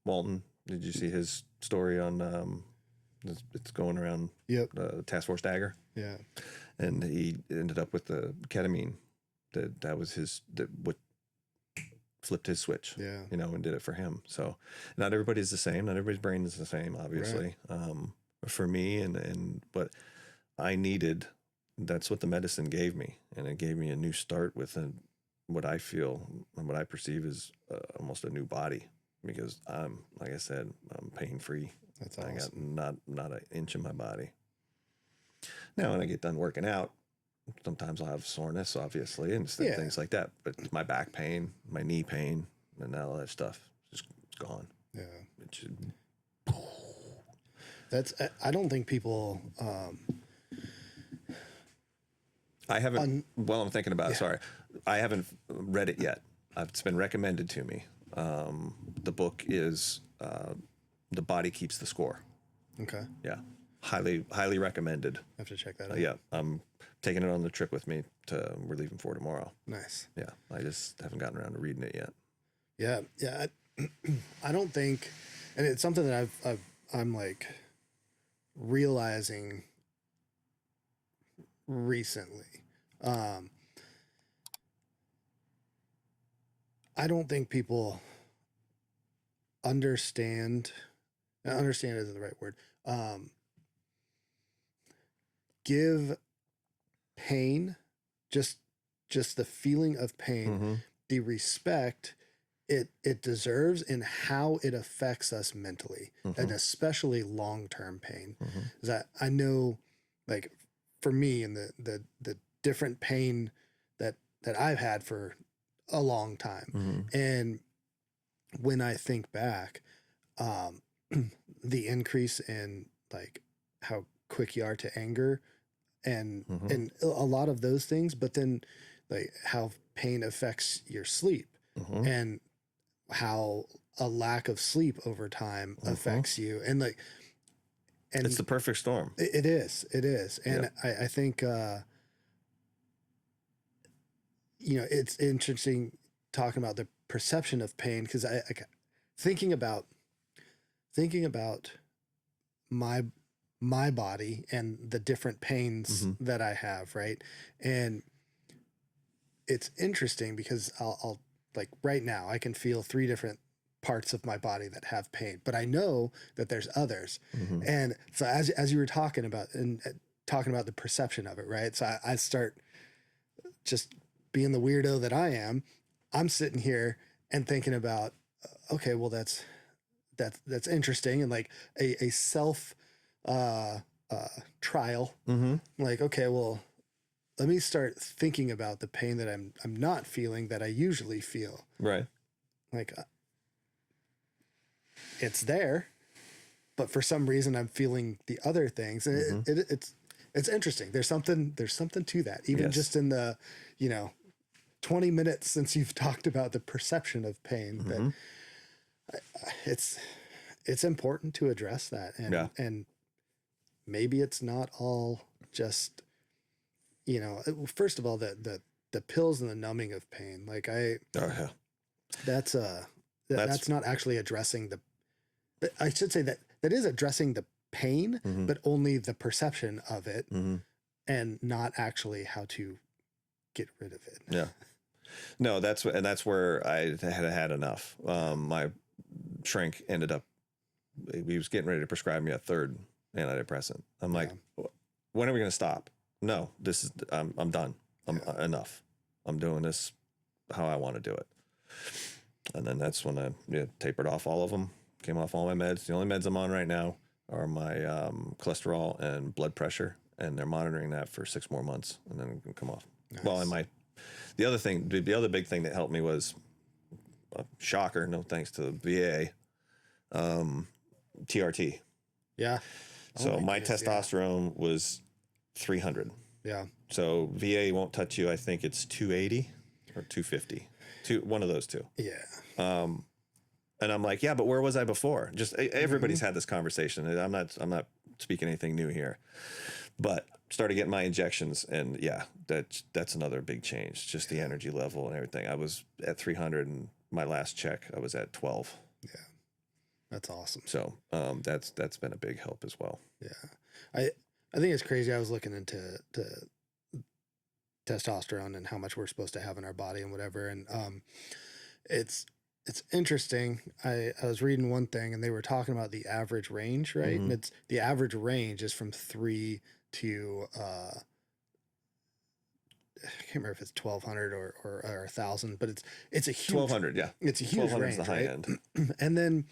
Walton, did you see his story on, it's going around
Yep.
Task Force Dagger?
Yeah.
And he ended up with the ketamine. That was what flipped his switch,
Yeah.
and did it for him. So not everybody's the same. Not everybody's brain is the same, obviously. Right. For me and what I needed, that's what the medicine gave me. And it gave me a new start with what I feel and what I perceive is almost a new body, because like I said, I'm pain free.
That's awesome.
I got not an inch in my body. Now, when I get done working out, sometimes I'll have soreness, obviously, and things like that. But my back pain, my knee pain, and all that stuff is gone.
Yeah.
It should...
I don't think people...
I haven't, I'm thinking about it, sorry. I haven't read it yet. It's been recommended to me. The book is The Body Keeps the Score.
Okay.
Yeah. Highly recommended.
I have to check that out.
Yeah. I'm taking it on the trip with me we're leaving for tomorrow.
Nice.
Yeah. I just haven't gotten around to reading it yet.
Yeah. Yeah. I don't think, and it's something that I'm like realizing recently. I don't think people understand isn't the right word. Give pain, just the feeling of pain, the respect it deserves and how it affects us mentally, and especially long-term pain. Is that I know, like for me, and the different pain that I've had for a long time, and when I think back, the increase in like how quick you are to anger, and a lot of those things, but then like how pain affects your sleep, and how a lack of sleep over time affects you, and
it's the perfect storm.
It is, and I think it's interesting talking about the perception of pain, because I thinking about my body and the different pains that I have, right? And it's interesting because I'll like right now I can feel 3 different parts of my body that have pain, but I know that there's others. And so as you were talking about the perception of it, right? So I start just being the weirdo that I am. I'm sitting here and thinking about, okay, well that's interesting, and like a self trial. Like, okay, well, let me start thinking about the pain that I'm not feeling that I usually feel.
Right.
Like it's there, but for some reason I'm feeling the other things. And it's interesting. There's something to that. Even just in the, 20 minutes since you've talked about the perception of pain, that it's important to address that. And maybe it's not all just, first of all, the pills and the numbing of pain. Like that's not actually addressing I should say that is addressing the pain, but only the perception of it, and not actually how to get rid of it.
Yeah. No, that's where I had enough. My shrink ended up, he was getting ready to prescribe me a 3rd antidepressant. I'm like, when are we going to stop? No, I'm done. Enough. I'm doing this how I want to do it. And then that's when I tapered off all of them, came off all my meds. The only meds I'm on right now are my cholesterol and blood pressure, and they're monitoring that for 6 more months, and then it can come off. Nice. Well, the other big thing that helped me was a shocker, no thanks to the VA, TRT.
Yeah.
So my testosterone was 300.
Yeah.
So VA won't touch you. I think it's 280 or 250. One of those two.
Yeah.
And I'm like, yeah, but where was I before? Just everybody's had this conversation. I'm not speaking anything new here, but started getting my injections, and that's another big change. Just the energy level and everything. I was at 300, and my last check, I was at 12.
Yeah. That's awesome.
So that's been a big help as well.
Yeah. I think it's crazy. I was looking into testosterone and how much we're supposed to have in our body and whatever. And it's interesting. I was reading one thing and they were talking about the average range, right? And it's the average range is from 3 to I can't remember if it's 1,200 or 1,000, but it's a huge
1,200, yeah.
It's a huge range,
is the high end.
and then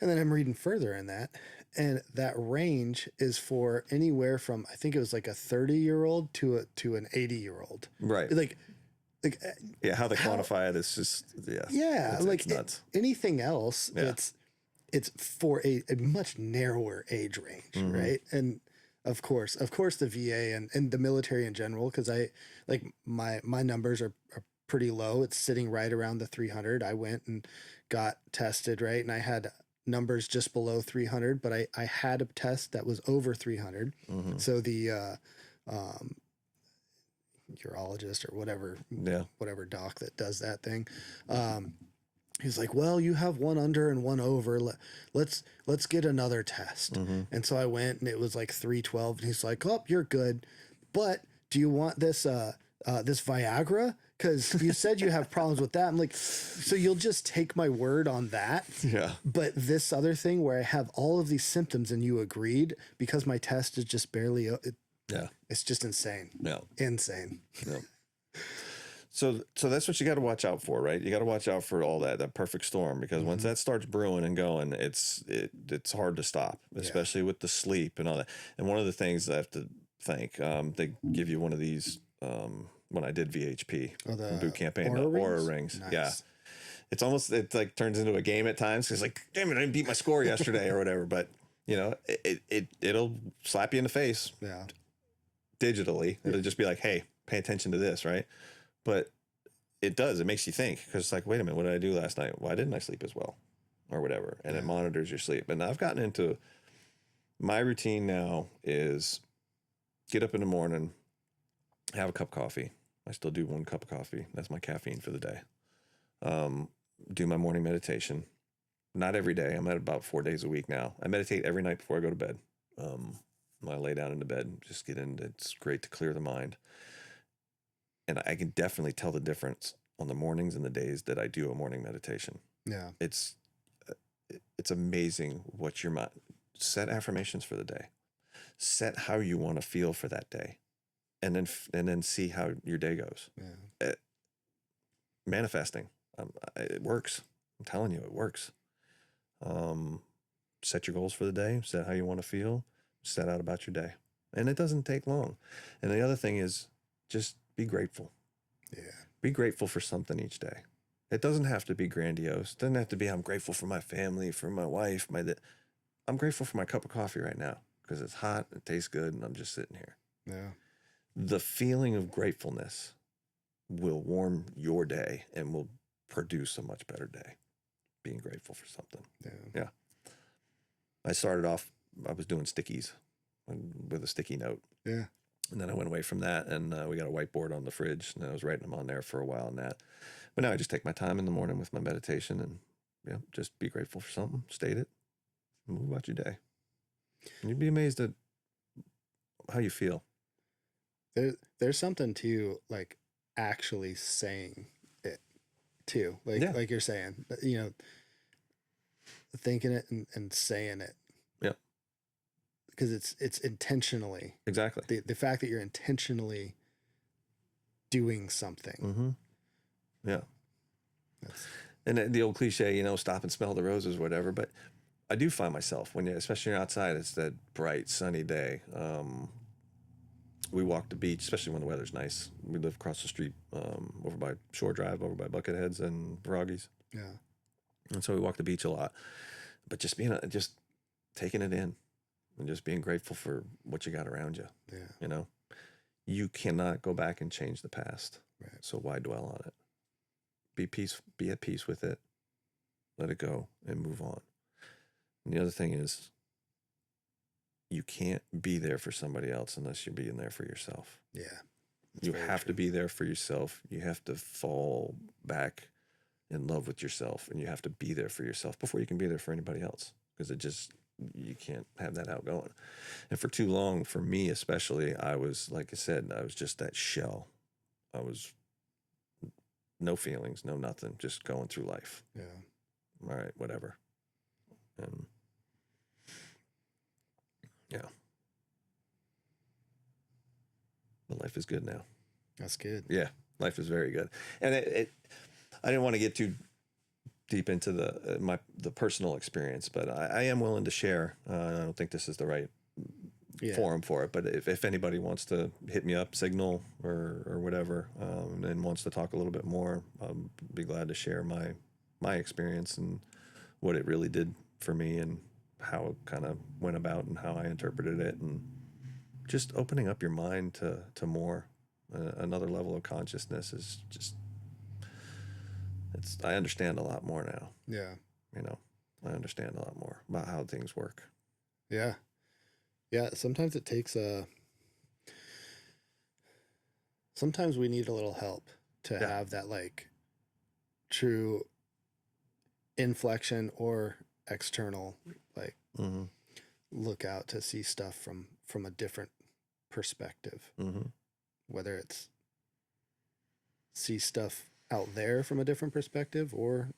I'm reading further in that, and that range is for anywhere from, I think it was like a 30-year-old to an 80-year-old.
Right.
Like
yeah, how they quantify it is just
like
it's nuts.
Anything else, it's for a much narrower age range, right? And of course the VA and the military in general, because I like my numbers are pretty low. It's sitting right around the 300. I went and got tested, right, and I had numbers just below 300, but I had a test that was over 300. So the urologist or whatever doc that does that thing, he's like, well, you have one under and one over. Let's get another test. And so I went and it was like 312, and he's like, oh, you're good, but do you want this this Viagra? Because you said you have problems with that. I'm like, so you'll just take my word on that?
Yeah.
But this other thing where I have all of these symptoms and you agreed because my test is just barely, it's just insane.
Yeah.
Insane.
Yeah. So that's what you got to watch out for, right? You got to watch out for all that perfect storm, because once that starts brewing and going, it's hard to stop, especially with the sleep and all that. And one of the things I have to thank, they give you one of these, when I did VHP boot camp, Aura rings.
Nice.
Yeah. It's almost, it like turns into a game at times. It's like, damn it, I didn't beat my score yesterday or whatever. But you know, it'll slap you in the face.
Yeah.
Digitally. It'll just be like, hey, pay attention to this. Right. But it does, it makes you think, because it's like, wait a minute, what did I do last night? Why didn't I sleep as well or whatever? And it monitors your sleep. And I've gotten into, my routine now is get up in the morning, have a cup of coffee. I still do 1 cup of coffee. That's my caffeine for the day. Do my morning meditation. Not every day. I'm at about 4 days a week now. I meditate every night before I go to bed. When I lay down into bed, just get in. It's great to clear the mind. And I can definitely tell the difference on the mornings and the days that I do a morning meditation.
Yeah.
It's amazing what your mind, set affirmations for the day, set how you want to feel for that day, and then see how your day goes.
Yeah.
Manifesting, it works. I'm telling you, it works. Set your goals for the day, set how you want to feel, set out about your day. And it doesn't take long. And the other thing is just be grateful.
Yeah.
Be grateful for something each day. It doesn't have to be grandiose. It doesn't have to be, I'm grateful for my family, for my wife, I'm grateful for my cup of coffee right now because it's hot, it tastes good, and I'm just sitting here.
Yeah.
The feeling of gratefulness will warm your day and will produce a much better day. Being grateful for something. Yeah. I started off, I was doing stickies with a sticky note.
Yeah.
And then I went away from that, and we got a whiteboard on the fridge, and I was writing them on there for a while and that. But now I just take my time in the morning with my meditation and just be grateful for something, state it, and move about your day. And you'd be amazed at how you feel.
There's something to like actually saying it too. Like you're saying, thinking it and saying it.
Yeah.
Because it's intentionally.
Exactly.
The fact that you're intentionally doing something.
Mm-hmm. Yeah. And the old cliche, stop and smell the roses, whatever. But I do find myself especially when you're outside, it's that bright, sunny day. We walk the beach, especially when the weather's nice. We live across the street, over by Shore Drive, over by Bucketheads and Froggies.
Yeah.
And so we walk the beach a lot. But just taking it in and just being grateful for what you got around you.
Yeah.
You cannot go back and change the past.
Right.
So why dwell on it? Be at peace with it. Let it go and move on. And the other thing is, you can't be there for somebody else unless you're being there for yourself.
Yeah.
You have to be there for yourself. You have to fall back in love with yourself, and you have to be there for yourself before you can be there for anybody else, because you can't have that outgoing. And for too long, for me especially, I was, like I said, I was just that shell. I was no feelings, no nothing, just going through life.
Yeah.
All right, whatever. And yeah. But life is good now.
That's good.
Yeah, life is very good. And I didn't want to get too deep into the personal experience, but I am willing to share. I don't think this is the right forum for it, but if anybody wants to hit me up, Signal or whatever, and wants to talk a little bit more, I'll be glad to share my experience and what it really did for me and how it kind of went about and how I interpreted it, and just opening up your mind to more. Another level of consciousness is just, I understand a lot more now.
Yeah.
I understand a lot more about how things work.
Yeah. Yeah. Sometimes it takes sometimes we need a little help to have that like true inflection or external, like look out to see stuff from a different perspective. Whether it's see stuff out there from a different perspective or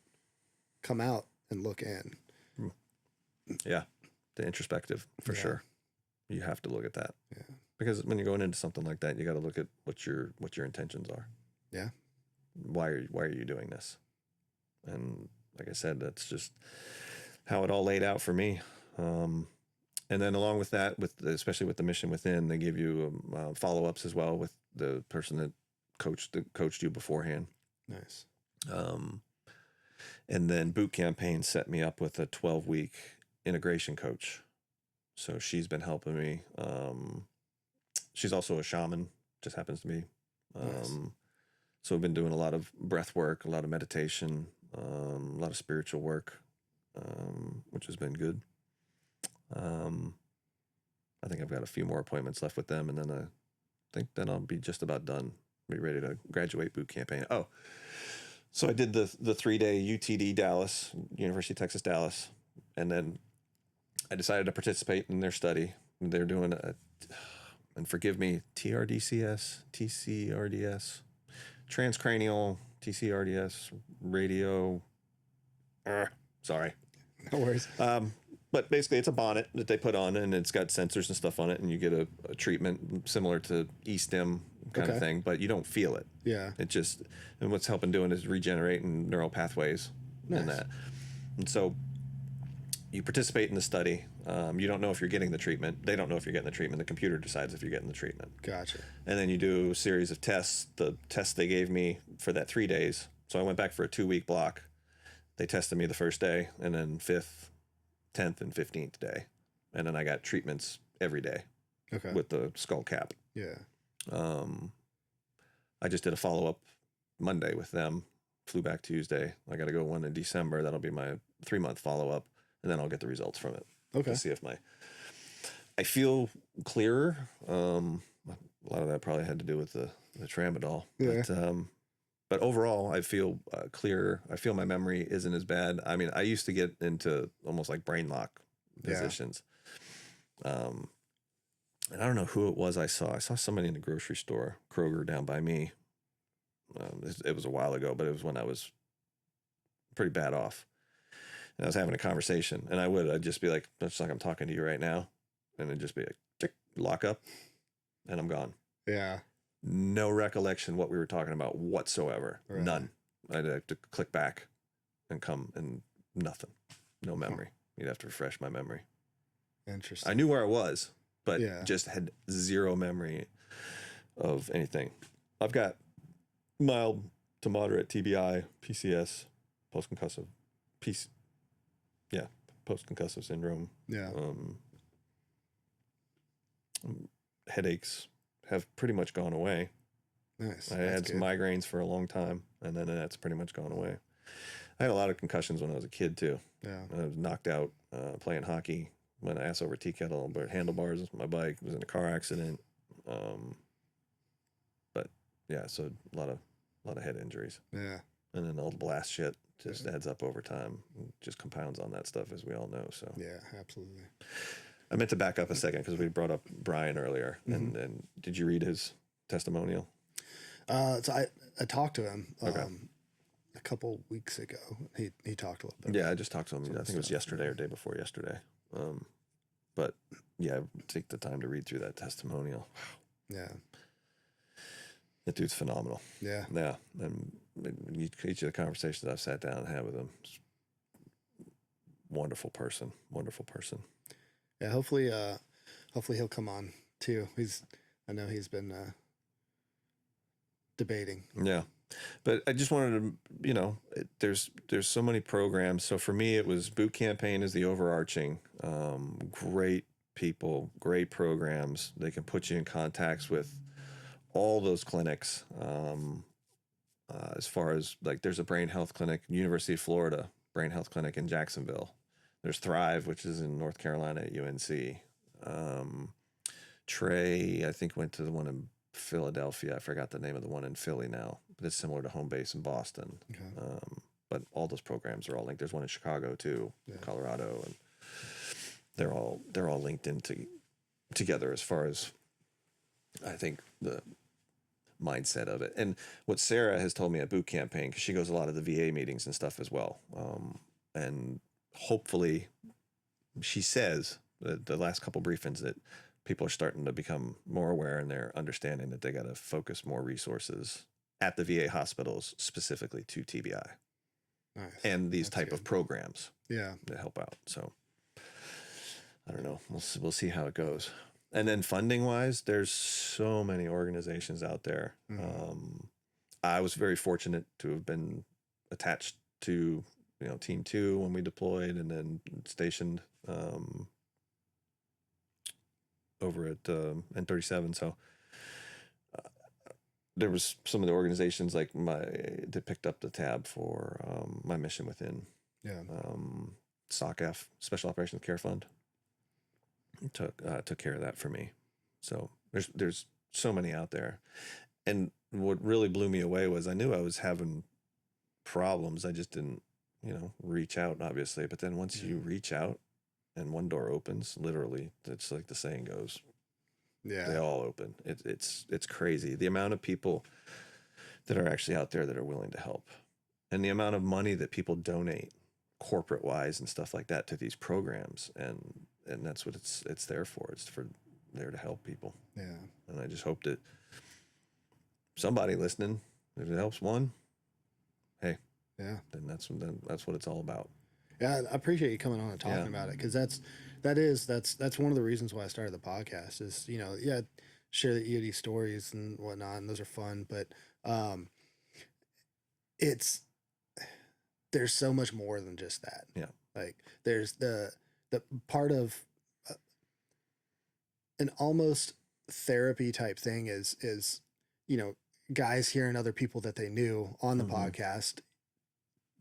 come out and look in.
Yeah. The introspective, for sure. You have to look at that.
Yeah.
Because when you're going into something like that, you got to look at what your intentions are.
Yeah.
Why are you doing this? And like I said, that's just how it all laid out for me. And then along with that, especially with the mission within, they give you follow-ups as well with the person that coached you beforehand.
Nice.
And then boot campaign set me up with a 12-week integration coach. So she's been helping me. She's also a shaman, just happens to be.
Nice.
So we've been doing a lot of breath work, a lot of meditation, a lot of spiritual work, which has been good. I think I've got a few more appointments left with them, and then I think then I'll be just about done. Be ready to graduate boot campaign. Oh, so I did the 3-day UTD Dallas, University of Texas Dallas, and then I decided to participate in their study. They're doing and forgive me, TCRDS, transcranial TCRDS radio. Sorry.
No worries.
But basically, it's a bonnet that they put on, and it's got sensors and stuff on it, and you get a treatment similar to E-stim kind of thing, but you don't feel it.
Yeah.
It just, and what's helping doing is regenerating neural pathways in that. And so you participate in the study. You don't know if you're getting the treatment. They don't know if you're getting the treatment. The computer decides if you're getting the treatment.
Gotcha.
And then you do a series of tests. The tests they gave me for that 3 days. So I went back for a 2-week block. They tested me the first day, and then 5th, 10th, and 15th day. And then I got treatments every day with the skull cap.
Yeah.
I just did a follow-up Monday with them, flew back Tuesday. I got to go one in December. That'll be my 3-month follow-up, and then I'll get the results from it.
Okay.
To see if I feel clearer. A lot of that probably had to do with the tramadol.
Yeah.
But overall, I feel clearer. I feel my memory isn't as bad. I mean, I used to get into almost like brain lock positions. And I don't know who it was I saw. I saw somebody in the grocery store, Kroger, down by me. It was a while ago, but it was when I was pretty bad off. And I was having a conversation, and I'd just be like, it's like I'm talking to you right now. And it'd just be like, tick, lock up, and I'm gone.
Yeah.
No recollection what we were talking about whatsoever. Right. None. I'd have to click back and come, and nothing. No memory. You'd have to refresh my memory.
Interesting.
I knew where I was, but just had zero memory of anything. I've got mild to moderate TBI, PCS, post-concussive syndrome.
Yeah.
Headaches have pretty much gone away.
Nice.
I had some migraines for a long time, and then that's pretty much gone away. I had a lot of concussions when I was a kid, too.
Yeah.
I was knocked out playing hockey, went ass over tea kettle, but handlebars my bike, was in a car accident. But yeah, so a lot of head injuries.
Yeah.
And then all the blast shit just adds up over time, just compounds on that stuff, as we all know. So
yeah, absolutely.
I meant to back up a second because we brought up Brian earlier. And did you read his testimonial?
So I talked to him
Okay.
a couple weeks ago. He talked a little bit.
Yeah, I just talked to him. I think it was yesterday or day before yesterday. But yeah, take the time to read through that testimonial.
Yeah.
That dude's phenomenal.
Yeah.
Yeah. And each of the conversations I've sat down and had with him, wonderful person.
Yeah. Hopefully he'll come on too. I know he's been debating.
Yeah. But I just wanted to, there's so many programs. So for me, it was Boot Campaign is the overarching, great people, great programs. They can put you in contacts with all those clinics. As far as like, there's a brain health clinic, University of Florida brain health clinic in Jacksonville. There's Thrive, which is in North Carolina at UNC. Trey, I think, went to the one in Philadelphia. I forgot the name of the one in Philly now, but it's similar to Home Base in Boston. Okay. But all those programs are all linked. There's one in Chicago too, Colorado, and they're all linked into together as far as I think the mindset of it. And what Sarah has told me at Boot Campaign, because she goes a lot of the VA meetings and stuff as well, and hopefully, she says the last couple briefings that people are starting to become more aware, and they're understanding that they got to focus more resources at the VA hospitals specifically to TBI. Nice. And these That's type good. Of programs to help out. So I don't know. We'll see how it goes. And then funding wise, there's so many organizations out there. Mm-hmm. I was very fortunate to have been attached to, Team 2 when we deployed, and then stationed over at N37. So there was some of the organizations like that picked up the tab for my mission within. Yeah. SOCF, Special Operations Care Fund, took care of that for me. So there's so many out there. And what really blew me away was I knew I was having problems. I just didn't, reach out, obviously. But then once you reach out and one door opens, literally, it's like the saying goes, they all open. It's crazy. The amount of people that are actually out there that are willing to help, and the amount of money that people donate corporate wise and stuff like that to these programs. And that's what it's there for. It's for there to help people. Yeah. And I just hope that somebody listening, if it helps one, hey, then that's what it's all about.
Yeah, I appreciate you coming on and talking about it, because that's one of the reasons why I started the podcast is, share the EOD stories and whatnot, and those are fun, but there's so much more than just that. Yeah. Like there's the part of an almost therapy type thing is guys hearing other people that they knew on the podcast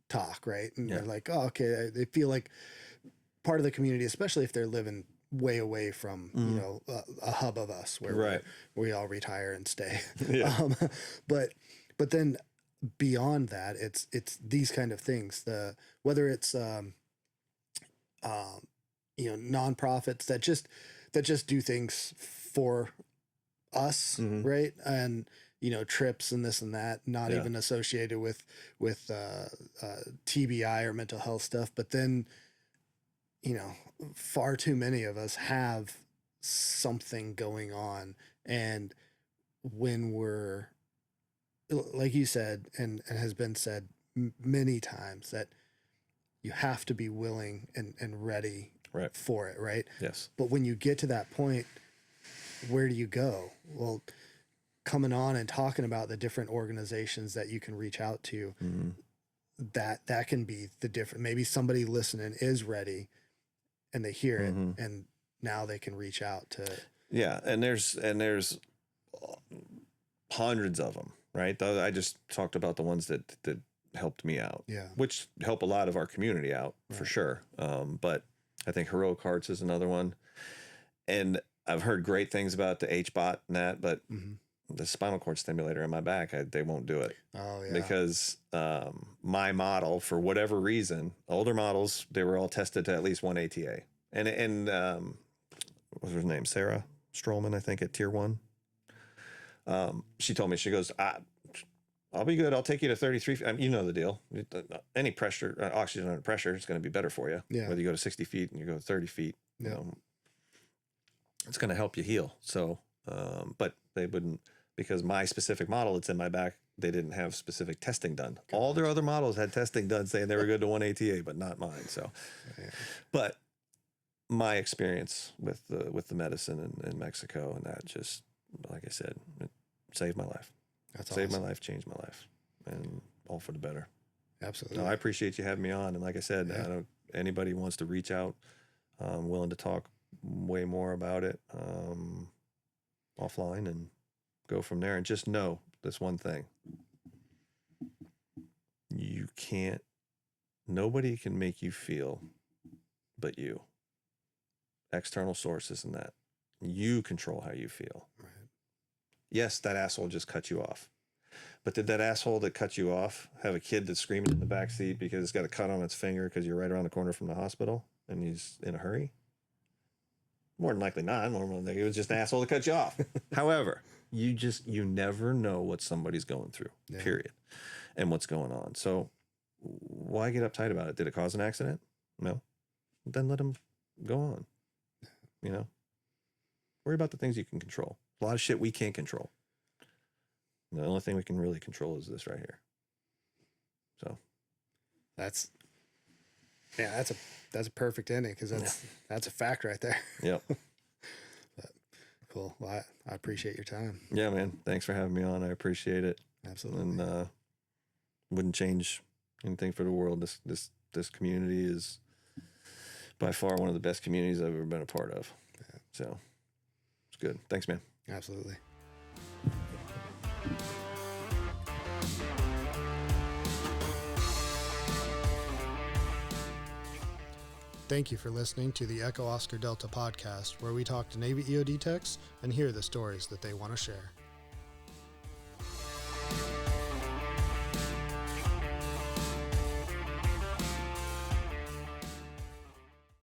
talk, right? And they're like, oh, okay, they feel like part of the community, especially if they're living way away from a hub of us where we all retire and stay. But then beyond that, it's these kind of things, whether it's nonprofits that just do things for us, right? And trips and this and that, not even associated with TBI or mental health stuff. But then, far too many of us have something going on. And when we're, like you said, and has been said many times, that you have to be willing and ready for it, right? Yes. But when you get to that point, where do you go? Well, coming on and talking about the different organizations that you can reach out to, that can be the different. Maybe somebody listening is ready and they hear it, and now they can reach out to. Yeah.
And there's hundreds of them, right? I just talked about the ones that helped me out, which help a lot of our community out for sure. But I think Heroic Hearts is another one. And I've heard great things about the HBOT and that, but the spinal cord stimulator in my back, they won't do it.
Oh yeah.
Because my model, for whatever reason, older models, they were all tested to at least 1 ATA. And what was her name? Sarah Strollman, I think, at Tier 1. She told me, she goes, I'll be good. I'll take you to 33. I mean, you know the deal. Any pressure, oxygen under pressure is going to be better for you.
Yeah.
Whether you go to 60 feet and you go to 30 feet,
Yeah.
It's going to help you heal. So, but they wouldn't, because my specific model that's in my back, they didn't have specific testing done. All their other models had testing done saying they were good to 1 ATA, but not mine. So, but my experience with the medicine in Mexico, and that just, like I said, it saved my life.
That's
saved
awesome.
my life, changed my life, and all for the better.
Absolutely.
No, I appreciate you having me on. And like I said, anybody wants to reach out, I'm willing to talk way more about it offline and go from there. And just know this one thing. Nobody can make you feel but you. External sources and that. You control how you feel.
Right.
Yes, that asshole just cut you off. But did that asshole that cut you off have a kid that's screaming in the back seat because it's got a cut on its finger because you're right around the corner from the hospital and he's in a hurry? More than likely not. More than likely, it was just an asshole that cut you off. However, you never know what somebody's going through, period, and what's going on. So why get uptight about it? Did it cause an accident? No. Then let him go on. You know, worry about the things you can control. A lot of shit we can't control. The only thing we can really control is this right here. So
that's a perfect ending, because that's a fact right there.
Yep.
But, cool. Well, I appreciate your time.
Yeah, man. Thanks for having me on. I appreciate it.
Absolutely.
And wouldn't change anything for the world. This community is by far one of the best communities I've ever been a part of. Yeah. So it's good. Thanks, man.
Absolutely. Thank you for listening to the Echo Oscar Delta podcast, where we talk to Navy EOD techs and hear the stories that they want to share.